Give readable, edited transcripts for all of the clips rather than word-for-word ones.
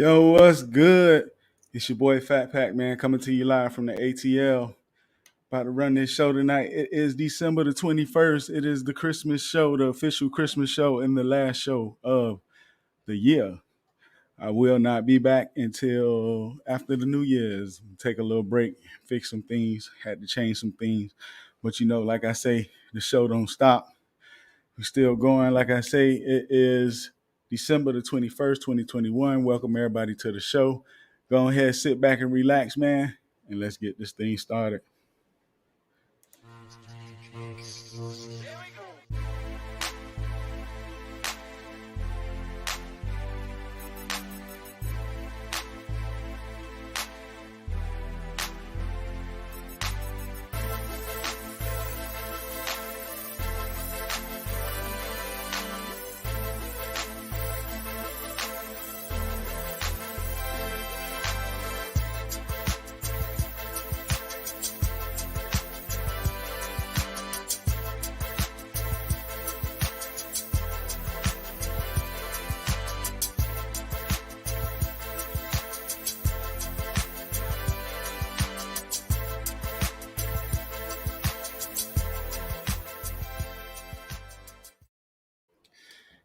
Yo, what's good? It's your boy FatPack, man, coming to you live from the ATL. About to run this show tonight. It is December the 21st. It is the Christmas show, the official Christmas show, and the last show of the year. I will not be back until after the New Year's. Take a little break, fix some things, had to change some things. But like I say, the show don't stop. We're still going. Like I say, it is December the 21st, 2021. Welcome everybody to the show. Go ahead, sit back and relax, man, and let's get this thing started.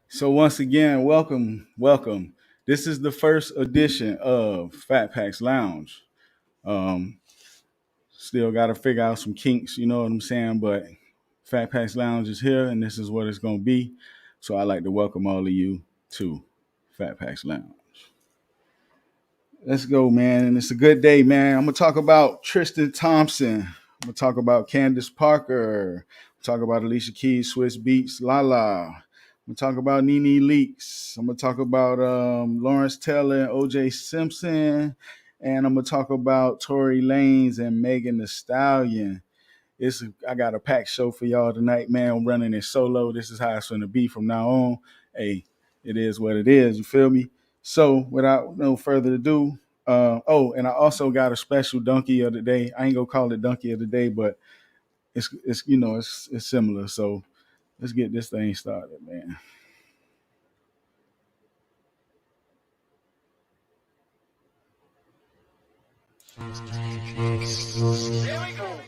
So once again, welcome. This is the first edition of FatPacks Lounge. Still got to figure out some kinks, you know what I'm saying? But FatPacks Lounge is here, and this is what it's going to be. So I'd like to welcome all of you to FatPacks Lounge. Let's go, man. And it's a good day, man. I'm going to talk about Tristan Thompson. I'm going to talk about Candace Parker. Talk about Alicia Keys, Swiss Beats, Lala. I'm going to talk about Nene Leakes. I'm going to talk about Lawrence Taylor and O.J. Simpson. And I'm going to talk about Tory Lanez and Megan Thee Stallion. I got a packed show for y'all tonight, man. I'm running it solo. This is how it's going to be from now on. Hey, it is what it is. You feel me? So without no further ado, and I also got a special donkey of the day. I ain't going to call it donkey of the day, but it's similar. So let's get this thing started, man. Here we go.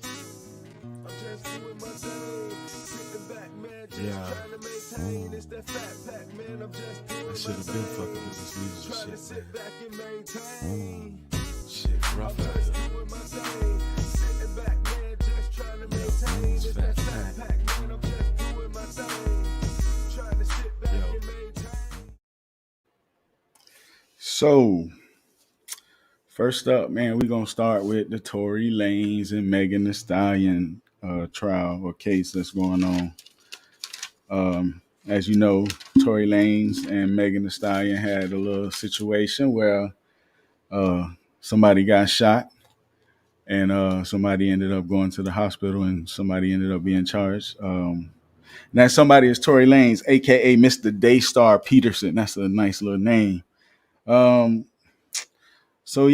Yeah. I should have been fucking with this music shit, man. Shit, rough out here. So, first up, man, we're going to start with the Tory Lanez and Megan Thee Stallion trial or case that's going on. As you know, Tory Lanez and Megan Thee Stallion had a little situation where somebody got shot and somebody ended up going to the hospital and somebody ended up being charged. That somebody is Tory Lanez, a.k.a. Mr. Daystar Peterson. That's a nice little name. So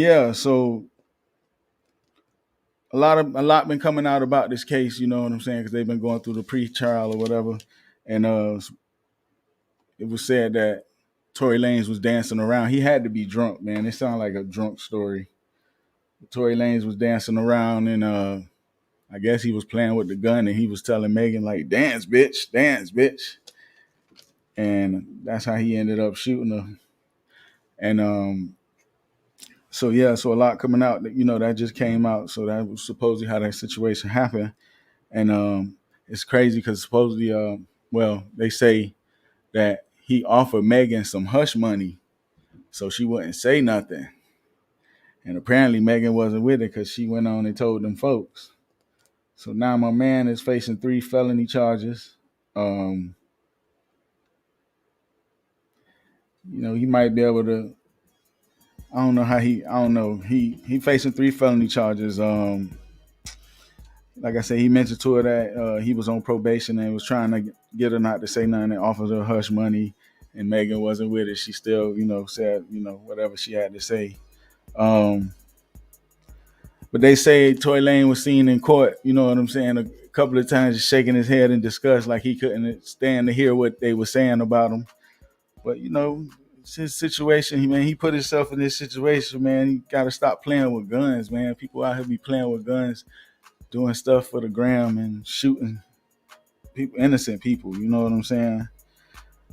a lot been coming out about this case, you know what I'm saying? Because they've been going through the pre-trial or whatever. And it was said that Tory Lanez was dancing around. He had to be drunk, man. It sounded like a drunk story. Tory Lanez was dancing around and I guess he was playing with the gun and he was telling Megan, like, dance, bitch. And that's how he ended up shooting her. And so a lot coming out that, that just came out. So that was supposedly how that situation happened. And it's crazy because supposedly, they say that he offered Megan some hush money so she wouldn't say nothing. And apparently Megan wasn't with it because she went on and told them folks. So now my man is facing 3 felony charges. He might be able to, he facing 3 felony charges. Like I said, he mentioned to her that he was on probation and was trying to get her not to say nothing and offered her hush money, and Megan wasn't with it. She still, said, whatever she had to say. But they say Tory Lanez was seen in court, you know what I'm saying, a couple of times just shaking his head in disgust, like he couldn't stand to hear what they were saying about him. But, his situation, man. He put himself in this situation, man. He got to stop playing with guns, man. People out here be playing with guns, doing stuff for the gram and shooting people, innocent people. You know what I'm saying?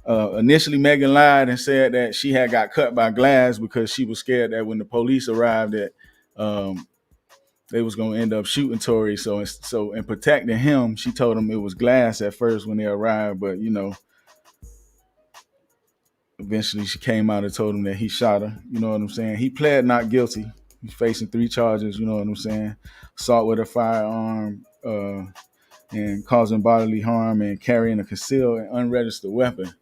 Initially, Megan lied and said that she had got cut by glass because she was scared that when the police arrived, that they was gonna end up shooting Tory. So in protecting him, she told him it was glass at first when they arrived, but eventually she came out and told him that he shot her. You know what I'm saying? He pled not guilty. He's facing 3 charges. You know what I'm saying? Assault with a firearm, and causing bodily harm, and carrying a concealed and unregistered weapon.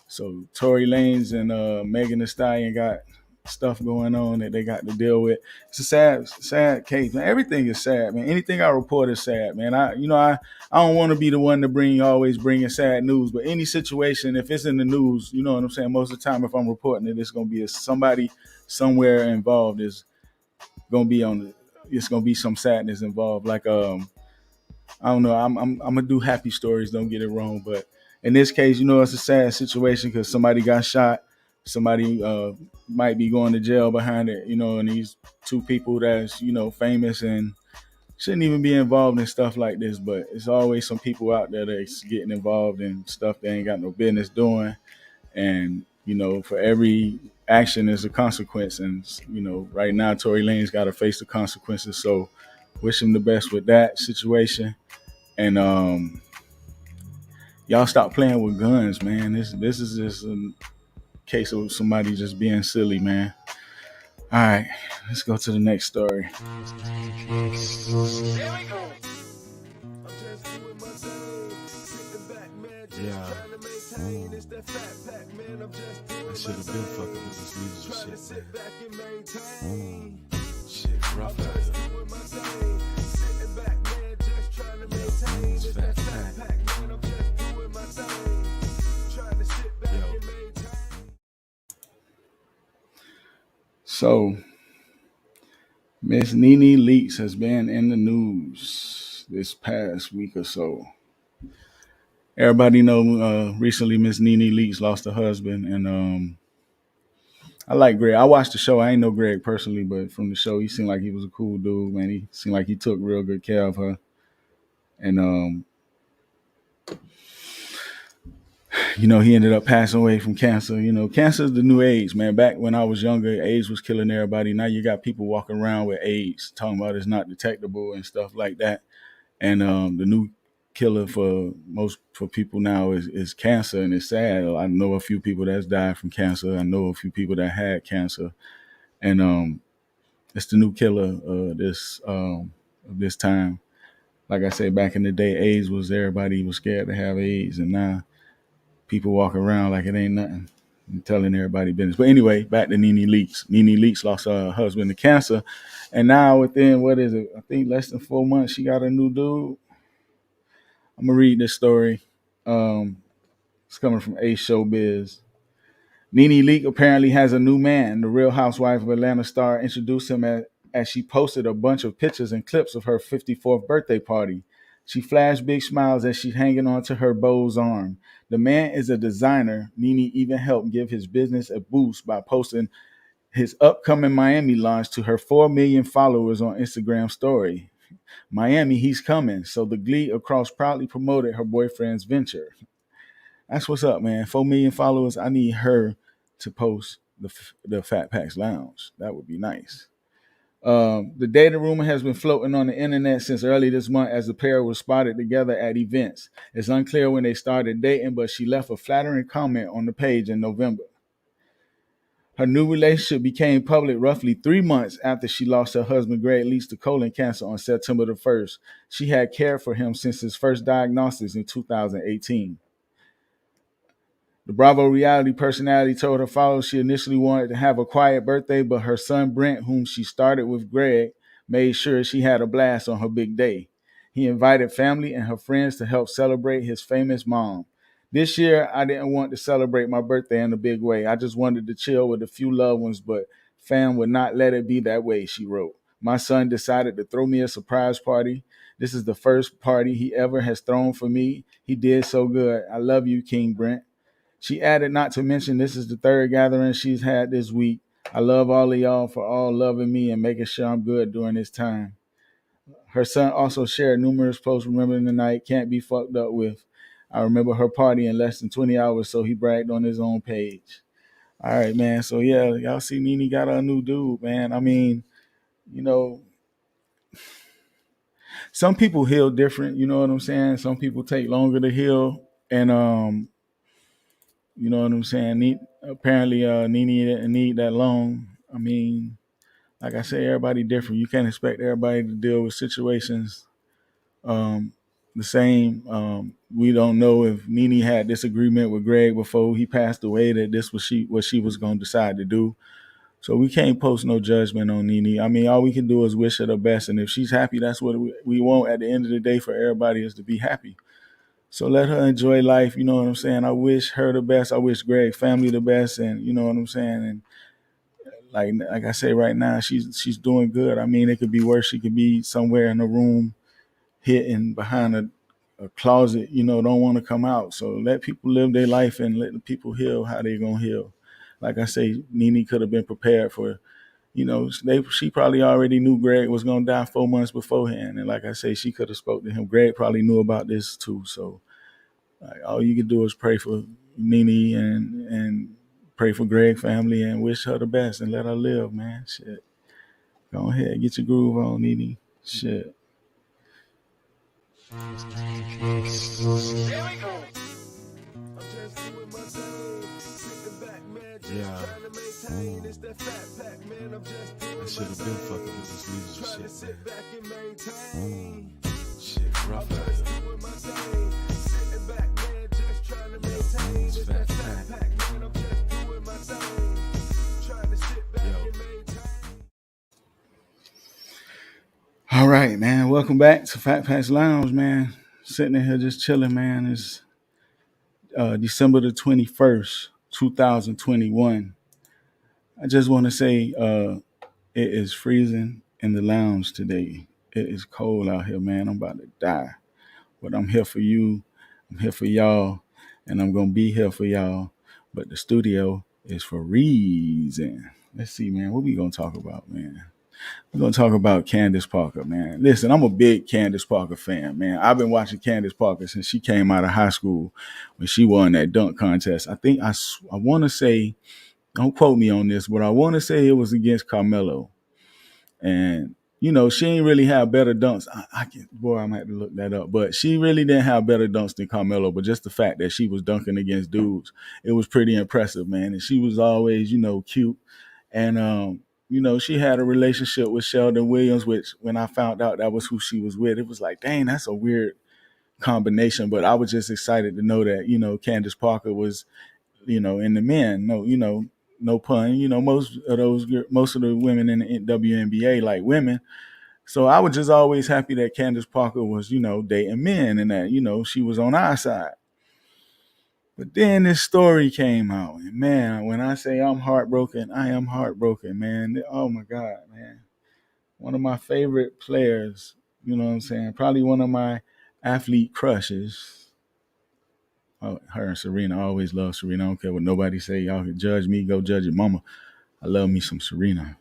So Tory Lanez and Megan Thee Stallion got stuff going on that they got to deal with. It's a sad case, man. Everything is sad, man. Anything I report is sad, man. I don't want to be the one to always bringing sad news, but any situation, if it's in the news, you know what I'm saying. Most of the time, if I'm reporting it, it's gonna be somebody somewhere involved is gonna be on. It's gonna be some sadness involved. Like I don't know. I'm gonna do happy stories. Don't get it wrong, but in this case, it's a sad situation because somebody got shot. Somebody might be going to jail behind it. And these 2 people that's famous and shouldn't even be involved in stuff like this. But it's always some people out there that's getting involved in stuff they ain't got no business doing. And for every action is a consequence. And right now Tory Lanez got to face the consequences. So wish him the best with that situation. And y'all stop playing with guns, man. This is just a case of somebody just being silly, man. All right, let's go to the next story. Yeah. I should have been fucking with this music shit, man. Shit, rough out here. It's FatPack. So, Miss Nene Leakes has been in the news this past week or so. Everybody know recently Miss Nene Leakes lost her husband, and I like Greg. I watched the show. I ain't know Greg personally, but from the show, he seemed like he was a cool dude, man. He seemed like he took real good care of her, and he ended up passing away from cancer. Cancer is the new AIDS, man. Back when I was younger, AIDS was killing everybody. Now you got people walking around with AIDS, talking about it's not detectable and stuff like that. And the new killer for people now is cancer, and it's sad. I know a few people that's died from cancer. I know a few people that had cancer, and it's the new killer of this time. Like I said, back in the day, AIDS was everybody was scared to have AIDS, and now people walk around like it ain't nothing and telling everybody business. But anyway, back to Nene Leakes. Nene Leakes lost her husband to cancer, and now within I think less than 4 months, she got a new dude. I'm gonna read this story. It's coming from Ace Showbiz. Nene Leakes apparently has a new man. The Real Housewife of Atlanta star introduced him as she posted a bunch of pictures and clips of her 54th birthday party. She flashed big smiles as she's hanging onto her beau's arm. The man is a designer. Nene even helped give his business a boost by posting his upcoming Miami launch to her 4 million followers on Instagram story. Miami, he's coming. So the Glee across proudly promoted her boyfriend's venture. That's what's up, man. 4 million followers. I need her to post the FatPacks Lounge. That would be nice. The dating rumor has been floating on the internet since early this month as the pair was spotted together at events. It's unclear when they started dating, but she left a flattering comment on the page in November. Her new relationship became public roughly 3 months after she lost her husband, Greg Leakes, to colon cancer on September the 1st. She had cared for him since his first diagnosis in 2018. The Bravo reality personality told her followers she initially wanted to have a quiet birthday, but her son Brent, whom she started with Greg, made sure she had a blast on her big day. He invited family and her friends to help celebrate his famous mom. This year, I didn't want to celebrate my birthday in a big way. I just wanted to chill with a few loved ones, but fam would not let it be that way, she wrote. My son decided to throw me a surprise party. This is the first party he ever has thrown for me. He did so good. I love you, King Brent. She added, not to mention, this is the third gathering she's had this week. I love all of y'all for all loving me and making sure I'm good during this time. Her son also shared numerous posts remembering the night can't be fucked up with. I remember her party in less than 20 hours, so he bragged on his own page. All right, man. So yeah, y'all see Nene got a new dude, man. I mean, you know, some people heal different, you know what I'm saying? Some people take longer to heal. And you know what I'm saying? Apparently Nene didn't need that long. I mean, like I say, everybody different. You can't expect everybody to deal with situations um, the same. We don't know if Nene had disagreement with Greg before he passed away that this was what she was going to decide to do. So we can't post no judgment on Nene. I mean, all we can do is wish her the best, and if she's happy, that's what we want. At the end of the day, for everybody is to be happy. So let her enjoy life. You know what I'm saying? I wish her the best. I wish Greg's family the best, and you know what I'm saying. And like I say, right now, she's doing good. I mean, it could be worse. She could be somewhere in a room hidden behind a closet, you know, don't want to come out. So let people live their life and let the people heal how they're going to heal. Like I say, Nene could have been prepared for, you know, she probably already knew Greg was going to die 4 months beforehand. And like I say, she could have spoke to him. Greg probably knew about this too. So all you can do is pray for Nene and pray for Greg's family and wish her the best and let her live, man. Shit. Go ahead, get your groove on, Nene. Shit. Here we go. Yeah. I should have been fucking with this music shit, man. Shit, rough ass. FatPack. All right, man. Welcome back to FatPacks Lounge, man. Sitting in here just chilling, man. It's December the 21st, 2021. I just want to say it is freezing in the lounge today. It is cold out here, man. I'm about to die. But I'm here for you. I'm here for y'all. And I'm going to be here for y'all. But the studio is for reason. Let's see, man. What we going to talk about, man? We're going to talk about Candace Parker, man. Listen, I'm a big Candace Parker fan, man. I've been watching Candace Parker since she came out of high school when she won that dunk contest. I think I want to say, don't quote me on this, but I want to say it was against Carmelo. And, you know, she ain't really have better dunks. I might have to look that up. But she really didn't have better dunks than Carmelo. But just the fact that she was dunking against dudes, it was pretty impressive, man. And she was always, you know, cute. And, you know, she had a relationship with Sheldon Williams, which when I found out that was who she was with, it was like, dang, that's a weird combination. But I was just excited to know that, you know, Candace Parker was, you know, in the men. No, you know, no pun. You know, most of the women in the WNBA like women. So I was just always happy that Candace Parker was, you know, dating men and that, you know, she was on our side. But then this story came out, and man, when I say I'm heartbroken, I am heartbroken, man. Oh my God, man. One of my favorite players, you know what I'm saying? Probably one of my athlete crushes. Oh, her and Serena. I always love Serena. I don't care what nobody say. Y'all can judge me, go judge your mama. I love me some Serena.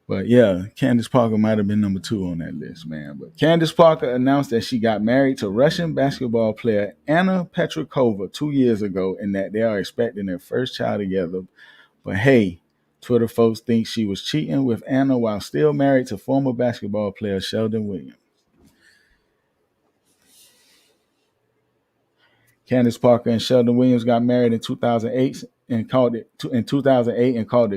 But yeah, Candace Parker might have been number 2 on that list, man. But Candace Parker announced that she got married to Russian basketball player Anna Petrakova 2 years ago and that they are expecting their first child together. But hey, Twitter folks think she was cheating with Anna while still married to former basketball player Sheldon Williams. Candace Parker and Sheldon Williams got married in 2008 and called it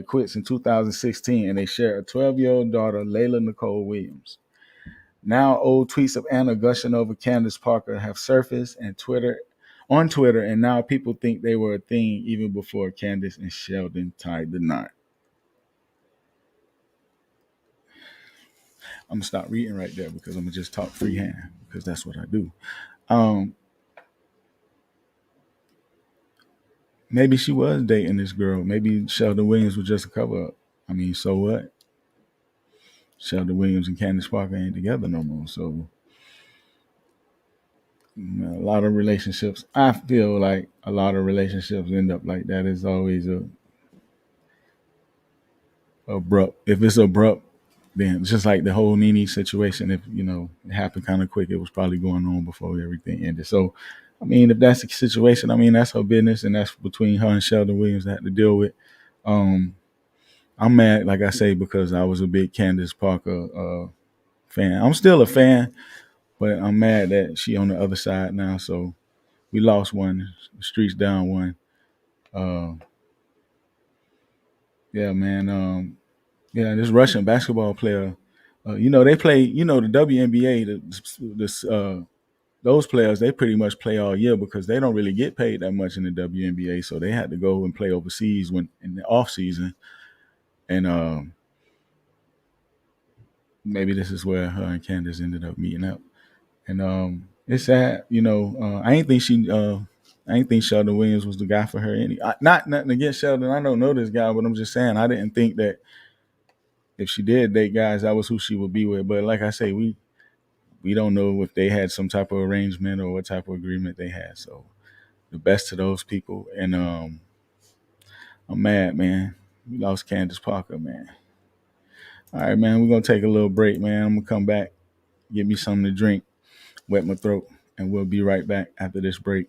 quits in 2016, and they share a 12-year-old daughter, Layla Nicole Williams. Now, old tweets of Anna gushing over Candace Parker have surfaced on Twitter, and now people think they were a thing even before Candace and Sheldon tied the knot. I'm gonna stop reading right there because I'm gonna just talk freehand because that's what I do. Maybe she was dating this girl. Maybe Sheldon Williams was just a cover up. I mean, so what? Sheldon Williams and Candace Parker ain't together no more. So A lot of relationships. I feel like a lot of relationships end up like that. It's always a abrupt. If it's abrupt, then just like the whole Nene situation, if it happened kind of quick, it was probably going on before everything ended. So, I mean, if that's the situation, I mean that's her business, and that's between her and Sheldon Williams that had to deal with. Um, I'm mad, like I say, because I was a big Candace Parker fan. I'm still a fan, but I'm mad that she on the other side now. So we lost one, the streets down one. Uh, yeah, man. Yeah, this Russian basketball player. They play. The WNBA. Those players, they pretty much play all year because they don't really get paid that much in the WNBA. So they had to go and play overseas when in the off season, and maybe this is where her and Candace ended up meeting up. And it's sad. I ain't think Sheldon Williams was the guy for her. Not nothing against Sheldon. I don't know this guy, but I'm just saying I didn't think that if she did date guys, that was who she would be with. But like I say, we don't know if they had some type of arrangement or what type of agreement they had. So the best to those people. And I'm mad, man. We lost Candace Parker, man. All right, man. We're gonna take a little break, man. I'm gonna come back, get me something to drink, wet my throat, and we'll be right back after this break.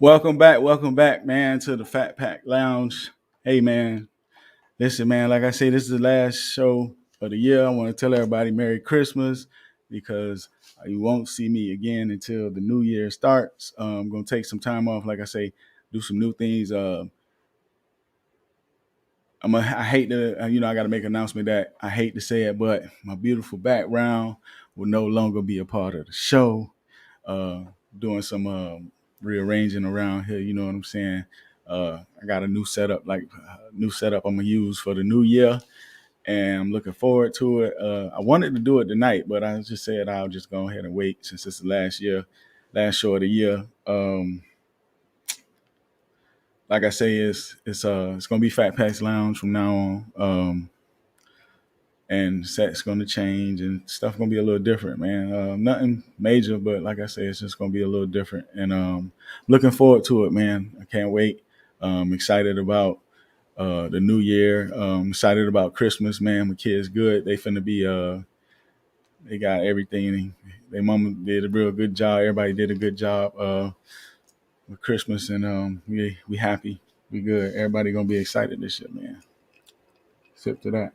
Welcome back, man, to the FatPacks Lounge. Hey, man, listen, man, like I say, this is the last show of the year. I want to tell everybody Merry Christmas because you won't see me again until the new year starts. I'm going to take some time off, like I say, do some new things. I hate to, I got to make an announcement that I hate to say it, but my beautiful background will no longer be a part of the show. Doing some rearranging around here. You know what I'm saying? I got a new setup I'm gonna use for the new year, and I'm looking forward to it. I wanted to do it tonight, but I just said I'll just go ahead and wait since it's the last show of the year. Like I say, it's gonna be FatPacks Lounge from now on. And set's gonna change and stuff gonna be a little different, man. Nothing major, but like I say, it's just gonna be a little different. And looking forward to it, man. I can't wait. Excited about the new year. Excited about Christmas, man. My kids good. They finna be they got everything. Their mama did a real good job. Everybody did a good job with Christmas, and we happy. We good. Everybody gonna be excited this year, man. Sip to that.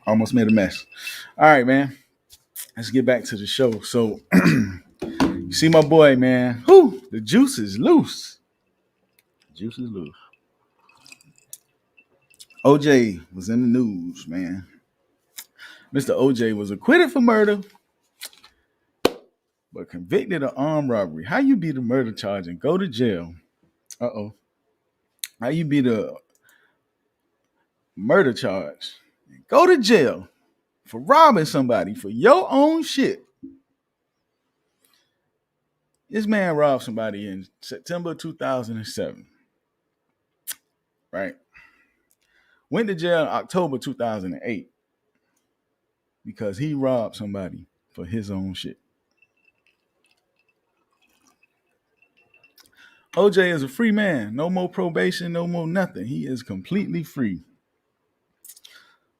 Almost made a mess. All right, man. Let's get back to the show. So, you see my boy, man. Whoo, the juice is loose. Juice is loose. OJ was in the news, man. Mr. OJ was acquitted for murder, but convicted of armed robbery. How you beat a murder charge and go to jail Uh-oh. How you beat a murder charge? Go to jail for robbing somebody for your own shit. This man robbed somebody in September 2007, right? Went to jail in October 2008 because he robbed somebody for his own shit. OJ is a free man. No more probation, no more nothing. He is completely free.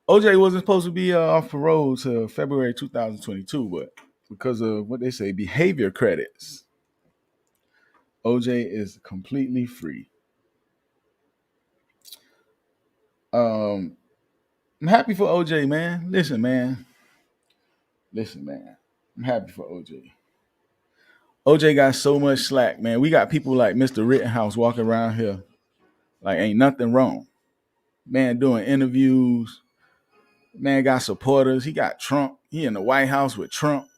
OJ wasn't supposed to be off parole till February 2022, but because of what they say, behavior credits, OJ is completely free. I'm happy for OJ, man. Listen, man. I'm happy for OJ. OJ got so much slack, man. We got people like Mr. Rittenhouse walking around here like ain't nothing wrong. Man doing interviews. Man got supporters. He got Trump. He in the White House with Trump.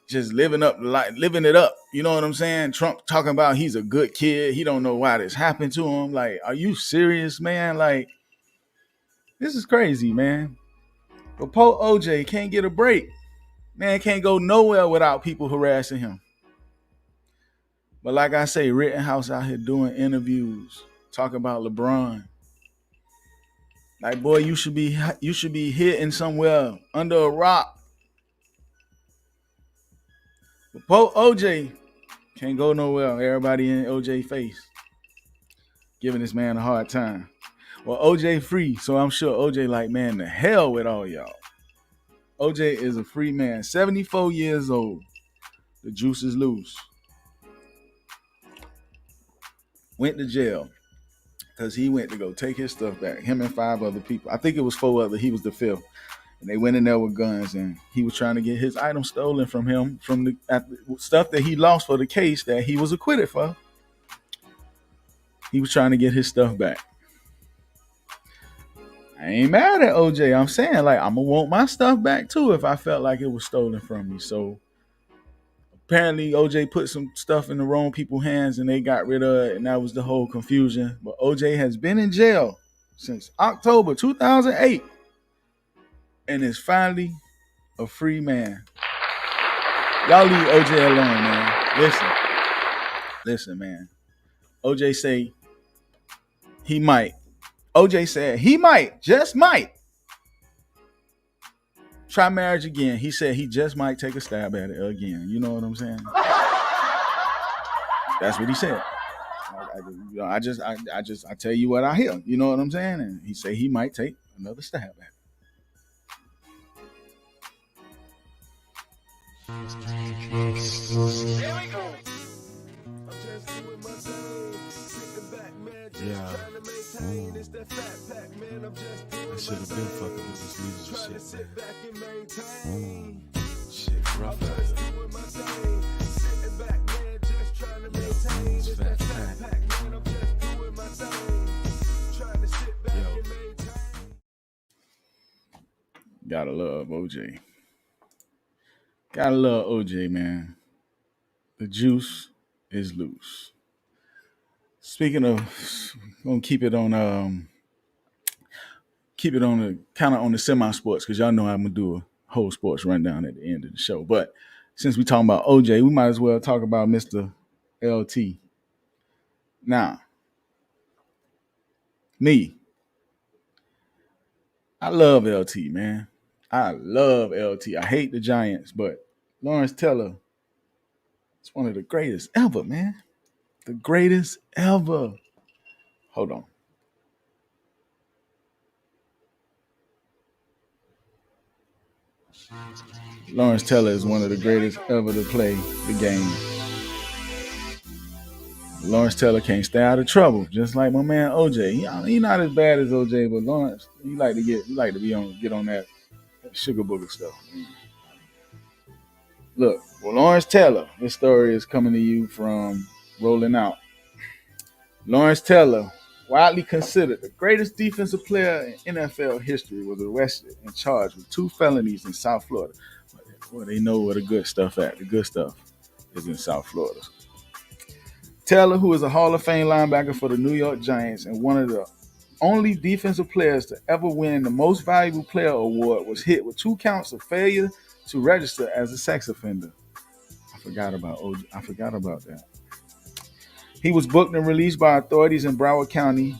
Just living it up. You know what I'm saying? Trump talking about he's a good kid. He don't know why this happened to him. Like, are you serious, man? Like, this is crazy, man. But poor OJ can't get a break. Man can't go nowhere without people harassing him. But like I say, Rittenhouse out here doing interviews, talking about LeBron. Like, boy, you should be hitting somewhere under a rock. But poor OJ can't go nowhere. Everybody in OJ face giving this man a hard time. Well, OJ free, so I'm sure OJ like, man, the hell with all y'all. OJ is a free man, 74 years old. The juice is loose. Went to jail because he went to go take his stuff back. Him and 5 other people. I think it was 4 other. He was the 5th. And they went in there with guns, and he was trying to get his items stolen from him from the stuff that he lost for the case that he was acquitted for. He was trying to get his stuff back. I ain't mad at OJ. I'm saying, like, I'm going to want my stuff back too if I felt like it was stolen from me. So apparently OJ put some stuff in the wrong people's hands and they got rid of it, and that was the whole confusion. But OJ has been in jail since October 2008 and is finally a free man. Y'all leave OJ alone, man. Listen, man. OJ say he might. OJ said he might, just might, try marriage again. He said he just might take a stab at it again. You know what I'm saying? That's what he said. I tell you what I hear. You know what I'm saying? And he said he might take another stab at it. Here we go. Yeah. I should have been fucking with this music shit, man. Shit, rough out here. Mr.FatPack. Yo. Gotta love OJ. Gotta love OJ, man. The juice is loose. Speaking of, gonna keep it on the kind of on the semi sports, because y'all know I'm gonna do a whole sports rundown at the end of the show. But since we talking about OJ, we might as well talk about Mr. LT. Now, me, I love LT, man. I love LT. I hate the Giants, but Lawrence Taylor is one of the greatest ever, man. The greatest ever. Hold on. Lawrence Taylor is one of the greatest ever to play the game. Lawrence Taylor can't stay out of trouble, just like my man OJ. He not as bad as OJ, but Lawrence, he like to get on that sugar booger stuff. Look, well, Lawrence Taylor, this story is coming to you from Rolling Out. Lawrence Taylor, widely considered the greatest defensive player in NFL history, was arrested and charged with 2 felonies in South Florida. Well, they know where the good stuff at. The good stuff is in South Florida. Taylor, who is a Hall of Fame linebacker for the New York Giants and one of the only defensive players to ever win the Most Valuable Player award, was hit with 2 counts of failure to register as a sex offender. I forgot about that. He was booked and released by authorities in Broward County,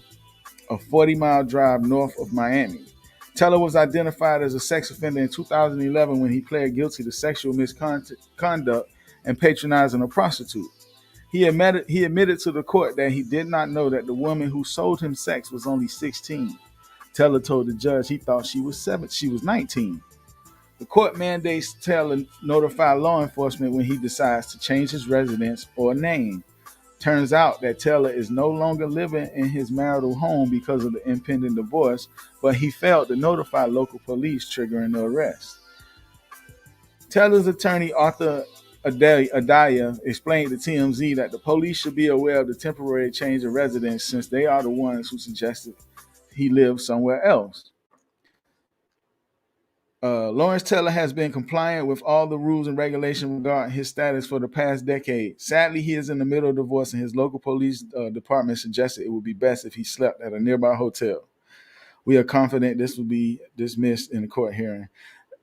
a 40-mile drive north of Miami. Teller was identified as a sex offender in 2011 when he pled guilty to sexual misconduct and patronizing a prostitute. He admitted to the court that he did not know that the woman who sold him sex was only 16. Teller told the judge he thought she was 19. The court mandates Teller notify law enforcement when he decides to change his residence or name. Turns out that Taylor is no longer living in his marital home because of the impending divorce, but he failed to notify local police, triggering the arrest. Taylor's attorney, Arthur Adaya, explained to TMZ that the police should be aware of the temporary change of residence since they are the ones who suggested he live somewhere else. Lawrence Taylor has been compliant with all the rules and regulations regarding his status for the past decade. Sadly, he is in the middle of divorce, and his local police department suggested it would be best if he slept at a nearby hotel. We are confident this will be dismissed in the court hearing.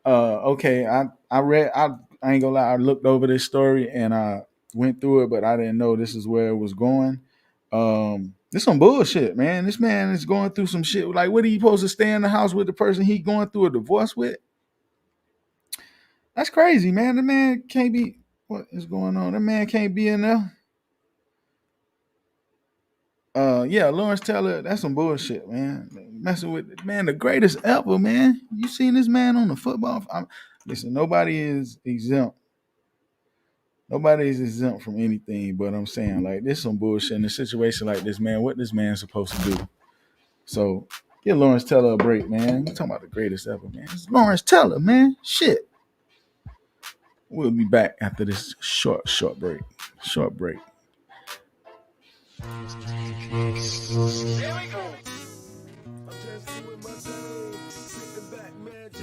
Okay, I ain't gonna lie, I looked over this story and I went through it, but I didn't know this is where it was going. This some bullshit, man. This man is going through some shit. Like, what are you supposed to stay in the house with the person he going through a divorce with? That's crazy, man. The man can't be. What is going on? The man can't be in there. Yeah, Lawrence Taylor, that's some bullshit, man. Messing with, man, the greatest ever, man. You seen this man on the football? Listen, nobody is exempt. Nobody is exempt from anything, but I'm saying, like, this some bullshit in a situation like this, man. What this man's supposed to do? So, give Lawrence Taylor a break, man. We're talking about the greatest ever, man. It's Lawrence Taylor, man. Shit. We'll be back after this short break. Short break. Here we go.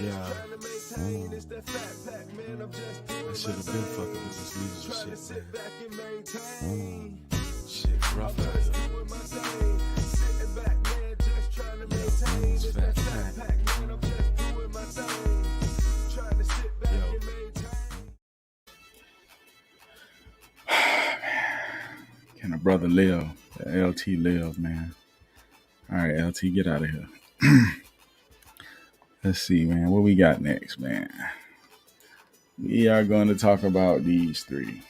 Yeah. I should have been fucking with this music shit, man. Shit, rough out here. Yeah, it's FatPack. Yo. Can a brother live? The LT live, man. All right, LT, get out of here. Let's see, man. What we got next, man? We are going to talk about these 3.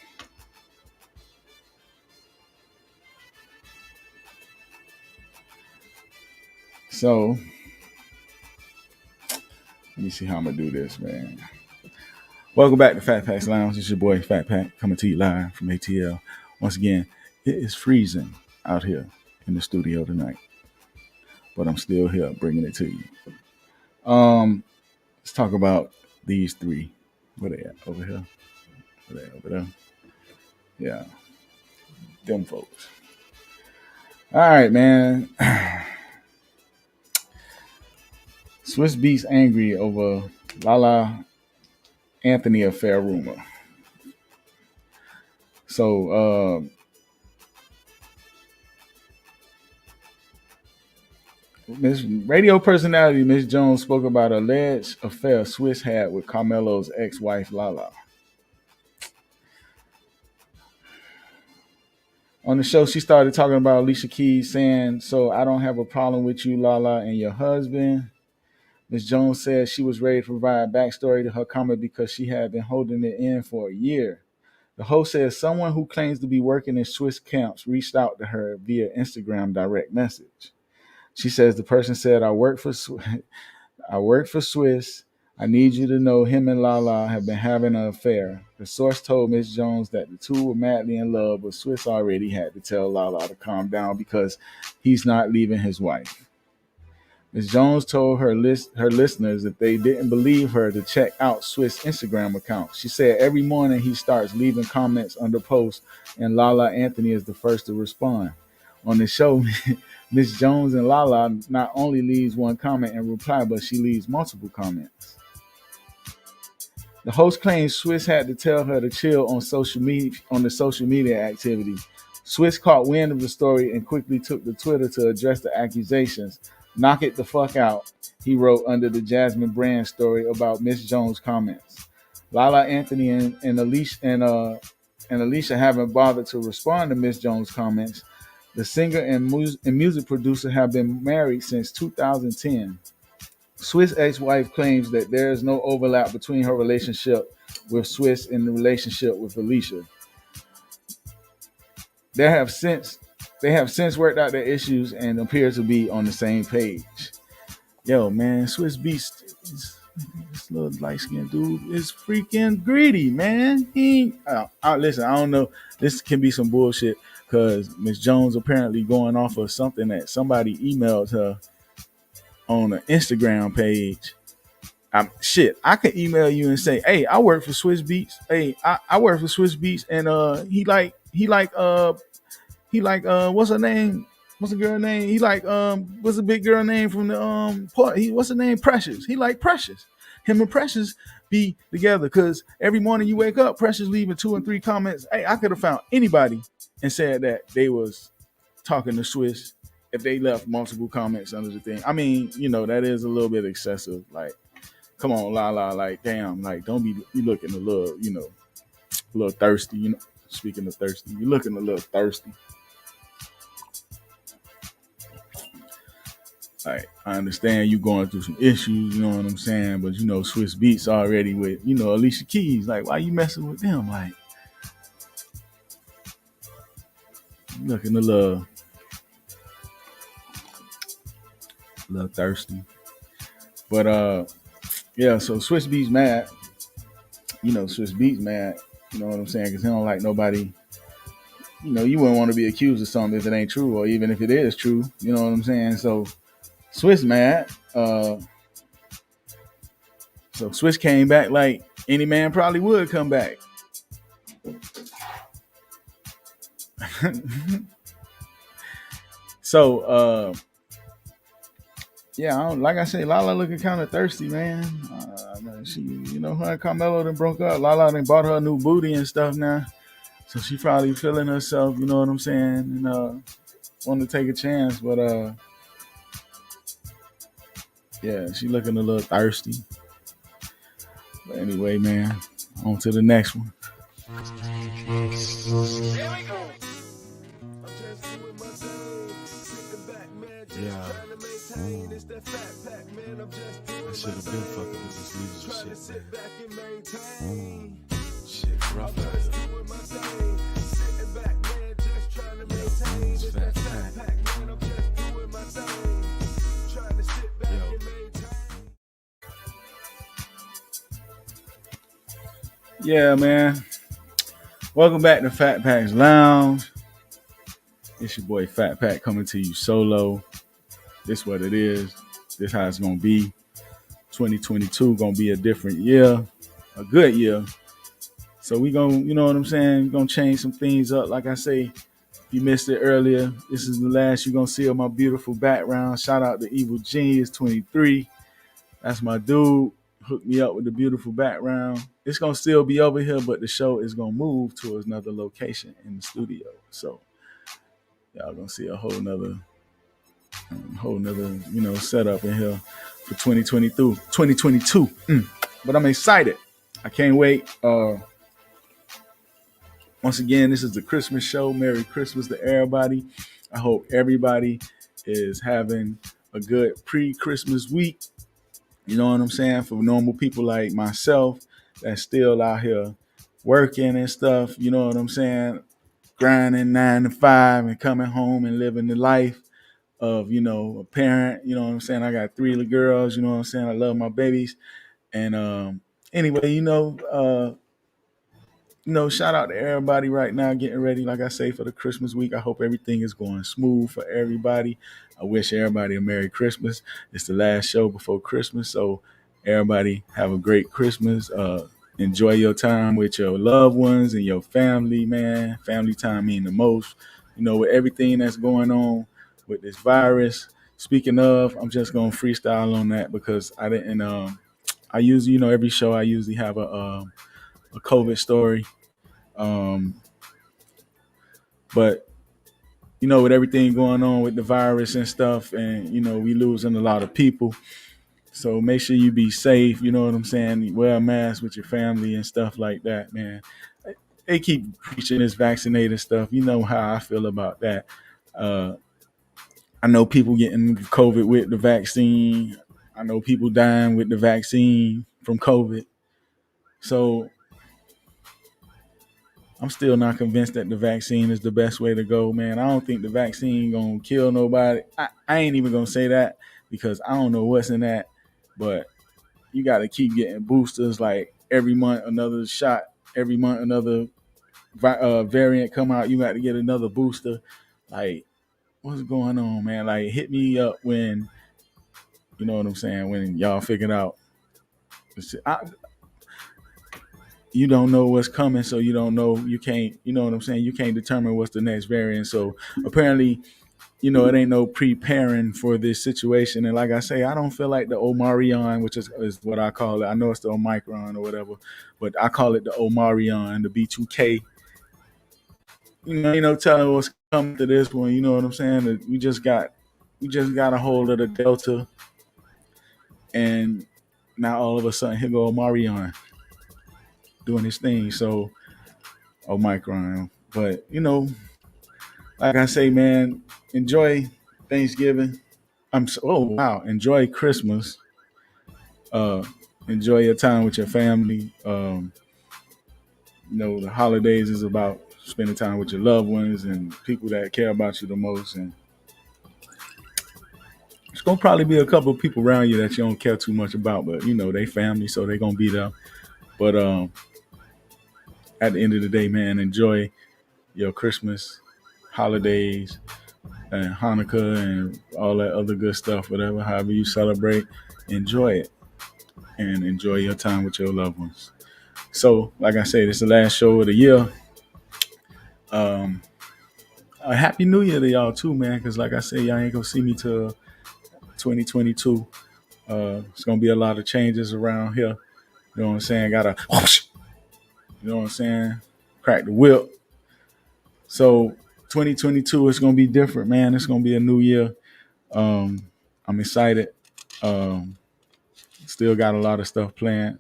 So, let me see how I'm going to do this, man. Welcome back to FatPacks Lounge. It's your boy, FatPack, coming to you live from ATL. Once again, it is freezing out here in the studio tonight, but I'm still here bringing it to you. Let's talk about these 3. Where they at? Over here? Where they over there? Yeah. Them folks. All right, man. Swiss Beats angry over Lala Anthony affair rumor. So, Miss radio personality Miss Jones spoke about an alleged affair Swiss had with Carmelo's ex-wife Lala. On the show, she started talking about Alicia Keys saying, "So I don't have a problem with you, Lala, and your husband." Ms. Jones said she was ready to provide backstory to her comment because she had been holding it in for a year. The host says someone who claims to be working in Swiss camps reached out to her via Instagram direct message. She says the person said, I work for Swiss. I need you to know him and Lala have been having an affair. The source told Ms. Jones that the two were madly in love, but Swiss already had to tell Lala to calm down because he's not leaving his wife. Ms. Jones told her listeners that they didn't believe her to check out Swiss' Instagram account. She said every morning he starts leaving comments under posts, and Lala Anthony is the first to respond. On the show, Ms. Jones and Lala not only leaves one comment and reply, but she leaves multiple comments. The host claims Swiss had to tell her to chill on the social media activity. Swiss caught wind of the story and quickly took to Twitter to address the accusations. Knock it the fuck out, he wrote under the Jasmine Brand story about Miss Jones' comments. Lala Anthony and Alicia haven't bothered to respond to Miss Jones' comments. The singer and music producer have been married since 2010. Swiss ex-wife claims that there is no overlap between her relationship with Swiss and the relationship with Alicia. They have since worked out their issues and appear to be on the same page. Yo, man, Swiss Beast, this little light skinned dude is freaking greedy, man. Listen, I don't know. This can be some bullshit because Miss Jones apparently going off of something that somebody emailed her on an Instagram page. I could email you and say, hey, I work for Swiss Beats. Hey, I work for Swiss Beats, and what's her name? What's the girl name? What's the big girl name from the part? What's her name? Precious. He like Precious. Him and Precious be together because every morning you wake up, Precious leaving 2 and 3 comments. Hey, I could have found anybody and said that they was talking to Swiss if they left multiple comments under the thing. I mean, that is a little bit excessive. Like, come on, like, damn, like, don't be you looking a little, a little thirsty. Speaking of thirsty, you're looking a little thirsty. Like, I understand you going through some issues, you know what I'm saying? But Swiss Beats already with, Alicia Keys. Like, why you messing with them? Like, looking a little thirsty. But yeah, so Swiss Beats mad. Swiss Beats mad. You know what I'm saying? Because he don't like nobody. You wouldn't want to be accused of something if it ain't true, or even if it is true. You know what I'm saying? So Swiss mad. So Swiss came back like any man probably would come back. So yeah, like I said, Lala looking kind of thirsty, man. She, her and Carmelo done broke up. Lala done bought her a new booty and stuff now, so she probably feeling herself. You know what I'm saying? And want to take a chance, but yeah, she looking a little thirsty. But anyway, man, on to the next one. Yeah. I should have been fucking with this music shit, man. Shit, rough out here. FatPack. Yeah, man. Welcome back to FatPacks Lounge. It's your boy FatPack coming to you solo. This what it is. This how it's gonna be. 2022 gonna be a different year, a good year. So we gonna, you know what I'm saying? Gonna change some things up. Like I say, if you missed it earlier, this is the last you're gonna see of my beautiful background. Shout out to Evil Genius 23. That's my dude. Hooked me up with the beautiful background. It's gonna still be over here, but the show is gonna move to another location in the studio. So y'all gonna see a whole nother, setup in here for 2022. But I'm excited. I can't wait. Once again, this is the Christmas show. Merry Christmas to everybody. I hope everybody is having a good pre-Christmas week. You know what I'm saying? For normal people like myself that's still out here working and stuff, you know what I'm saying? Grinding 9 to 5 and coming home and living the life of, a parent. You know what I'm saying? I got 3 little girls, you know what I'm saying? I love my babies. And anyway, shout out to everybody right now getting ready, like I say, for the Christmas week. I hope everything is going smooth for everybody. I wish everybody a Merry Christmas. It's the last show before Christmas, so everybody have a great Christmas. Enjoy your time with your loved ones and your family, man. Family time mean the most. With everything that's going on with this virus. Speaking of, I'm just going to freestyle on that because I didn't, I usually, every show I usually have a COVID story. But with everything going on with the virus and stuff, and we losing a lot of people. So make sure you be safe. You know what I'm saying? Wear a mask with your family and stuff like that, man. They keep preaching this vaccinated stuff. You know how I feel about that. Uh, I know people getting COVID with the vaccine. I know people dying with the vaccine from COVID. So I'm still not convinced that the vaccine is the best way to go, man. I don't think the vaccine gonna kill nobody. I ain't even gonna say that because I don't know what's in that, but you got to keep getting boosters like every month, another shot. Every month, another variant come out. You got to get another booster. Like, what's going on, man? Like, hit me up when you know what I'm saying. When y'all figured out, you don't know what's coming, so you don't know. You can't. You know what I'm saying. You can't determine what's the next variant. So apparently, it ain't no preparing for this situation. And like I say, I don't feel like the Omarion, which is what I call it. I know it's the Omicron or whatever, but I call it the Omarion, the B2K. Ain't no telling what's coming to this one. You know what I'm saying? We just got a hold of the Delta, and now all of a sudden here go Omarion doing his thing. So Omicron, but like I say, man, enjoy Thanksgiving. Oh wow, enjoy Christmas. Uh, enjoy your time with your family. The holidays is about spending time with your loved ones and people that care about you the most. And it's gonna probably be a couple of people around you that you don't care too much about, but they family, so they gonna be there. But at the end of the day, man, enjoy your Christmas, holidays, and Hanukkah, and all that other good stuff. Whatever, however you celebrate, enjoy it and enjoy your time with your loved ones. So, like I said, it's the last show of the year. Um, a happy New Year to y'all too, man. Because like I said, y'all ain't gonna see me till 2022. It's gonna be a lot of changes around here. You know what I'm saying? Gotta, you know what I'm saying? Crack the whip. So 2022 is gonna be different, man. It's gonna be a new year. I'm excited. Um, Still got a lot of stuff planned.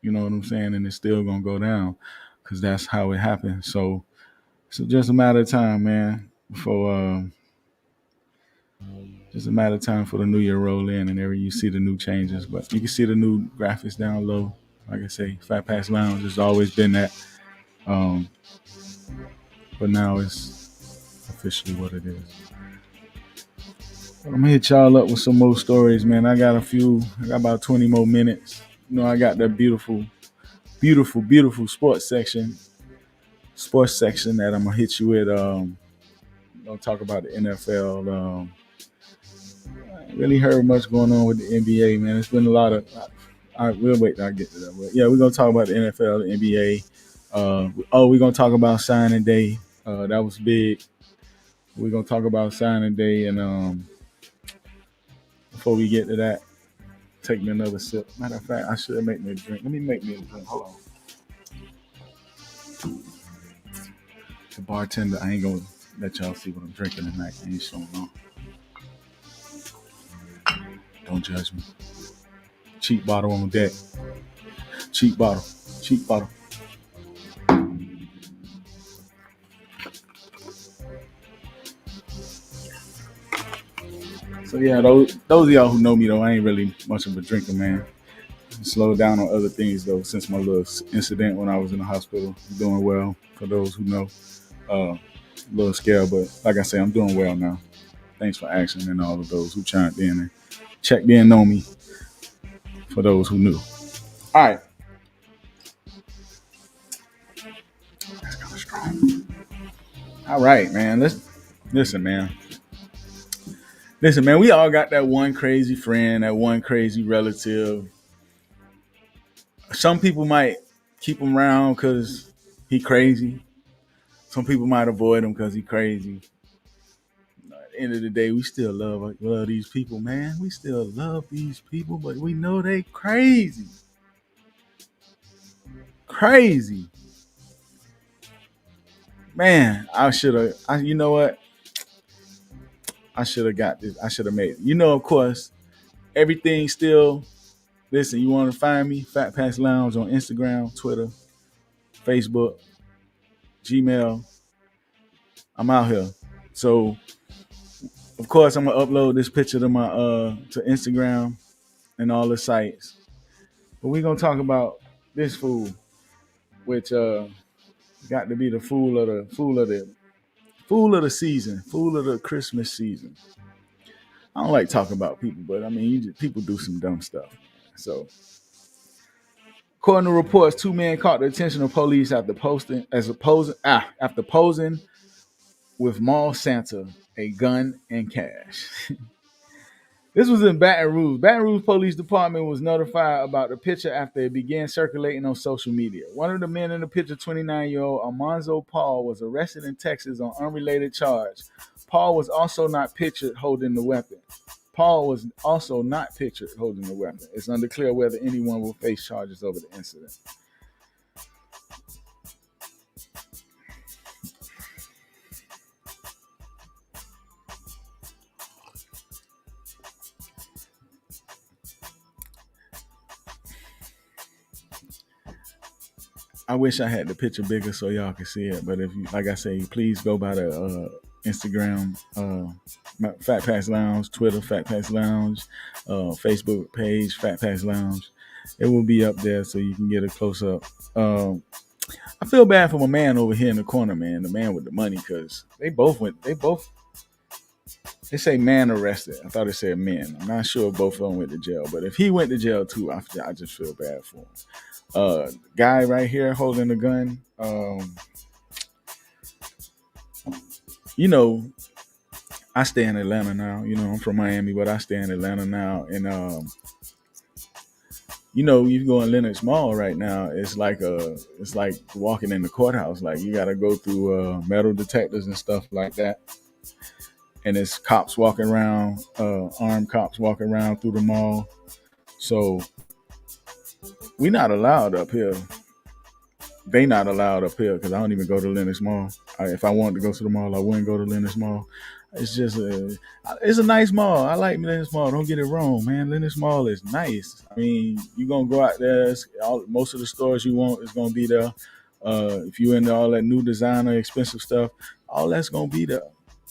You know what I'm saying? And it's still gonna go down because that's how it happens. So it's just a matter of time, man. Just a matter of time for the new year roll in and you see the new changes. But you can see the new graphics down low. Like I say, FatPacks Lounge has always been that. Um, but now it's officially what it is. But I'm gonna hit y'all up with some more stories, man. I got about 20 more minutes. I got that beautiful, beautiful, beautiful sports section that I'm gonna hit you with. Don't talk about the NFL. I ain't really heard much going on with the NBA, man. It's been a lot of. We'll wait till I get to that. But yeah, we're gonna talk about the NFL, the NBA. We're gonna talk about signing day. That was big. We're gonna talk about signing day, and before we get to that, take me another sip. Matter of fact, I should make me a drink. Let me make me a drink. Hold on. The bartender, I ain't gonna let y'all see what I'm drinking tonight. I ain't showing on. Don't judge me. Cheap bottle on deck. Cheap bottle. Cheap bottle. So yeah, those of y'all who know me though, I ain't really much of a drinker, man. Slowed down on other things though since my little incident when I was in the hospital. I'm doing well for those who know. A little scared, but like I say, I'm doing well now. Thanks for asking and all of those who chimed in and checked in on me for those who knew. All right. That's kind of strong. All right, man. Listen, man. Listen, man. We all got that one crazy friend, that one crazy relative. Some people might keep him around because he crazy. Some people might avoid him because he crazy. At the end of the day, we still love these people, man. We still love these people, but we know they crazy. Crazy. Man, I should have. You know what? I should have got this. I should have made it. You know, of course, everything still. Listen, you want to find me? FatPacks Lounge on Instagram, Twitter, Facebook, Gmail. I'm out here. So, of course, I'm gonna upload this picture to my to Instagram and all the sites. But we're gonna talk about this fool, which got to be the fool of the season, fool of the Christmas season. I don't like talking about people, but I mean, people do some dumb stuff. So, according to reports, two men caught the attention of police after posing with mall Santa, a gun, and cash. This was in Baton Rouge. Baton Rouge Police Department was notified about the picture after it began circulating on social media. One of the men in the picture, 29-year-old Almanzo Paul, was arrested in Texas on unrelated charge. Paul was also not pictured holding the weapon. It's unclear whether anyone will face charges over the incident. I wish I had the picture bigger so y'all could see it. But if you, like I say, please go by the Instagram, FatPacks Lounge, Twitter, FatPacks Lounge, Facebook page, FatPacks Lounge. It will be up there so you can get a close up. I feel bad for my man over here in the corner, man, the man with the money, because they say man arrested. I thought it said men. I'm not sure if both of them went to jail, but if he went to jail too, I just feel bad for him. Guy right here holding the gun. You know, I stay in Atlanta now. You know, I'm from Miami, but I stay in Atlanta now. And you know, you go in Lenox Mall right now. It's like walking in the courthouse. Like you got to go through metal detectors and stuff like that. And it's cops walking around, armed cops walking around through the mall. So we not allowed up here. They not allowed up here because I don't even go to Lenox Mall. If I wanted to go to the mall, I wouldn't go to Lenox Mall. It's just it's a nice mall. I like Lenox Mall. Don't get it wrong, man. Lenox Mall is nice. I mean, you're going to go out there. Most of the stores you want is going to be there. If you're into all that new designer, expensive stuff, all that's going to be there.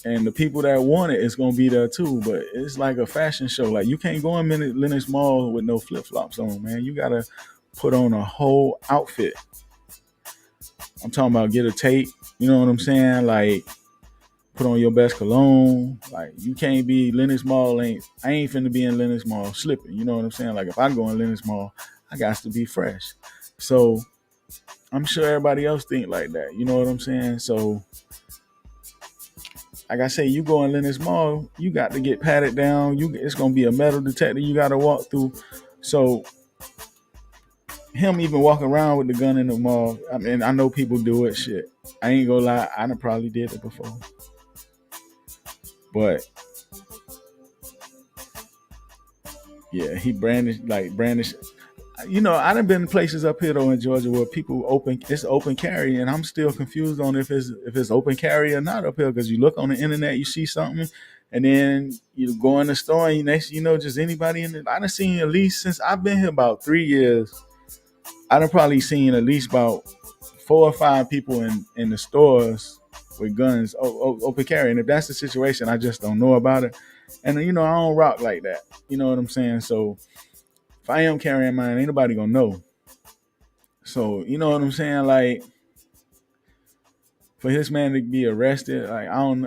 And the people that want it is going to be there too. But it's like a fashion show. Like you can't go in Lenox Mall with no flip-flops on, man. You got to put on a whole outfit. I'm talking about get a tape. You know what I'm saying? Like put on your best cologne. Like you can't be Lenox Mall. I ain't finna be in Lenox Mall slipping. You know what I'm saying? Like if I go in Lenox Mall, I got to be fresh. So I'm sure everybody else think like that. You know what I'm saying? So like I say, you go in Lenox Mall, you got to get patted down. It's gonna be a metal detector you got to walk through. So him even walking around with the gun in the mall, I mean, I know people do it. Shit, I ain't gonna lie, I done probably did it before. But yeah, he brandished. You know, I done been places up here though in Georgia where people it's open carry, and I'm still confused on if it's open carry or not up here. Because you look on the internet, you see something, and then you go in the store, and next you know, just anybody in it. I done seen at least since I've been here about 3 years. I done probably seen at least about 4 or 5 people in the stores with guns open carry. And if that's the situation, I just don't know about it. And you know, I don't rock like that. You know what I'm saying? So if I am carrying mine, ain't nobody gonna know. So you know what I'm saying? Like for this man to be arrested, I don't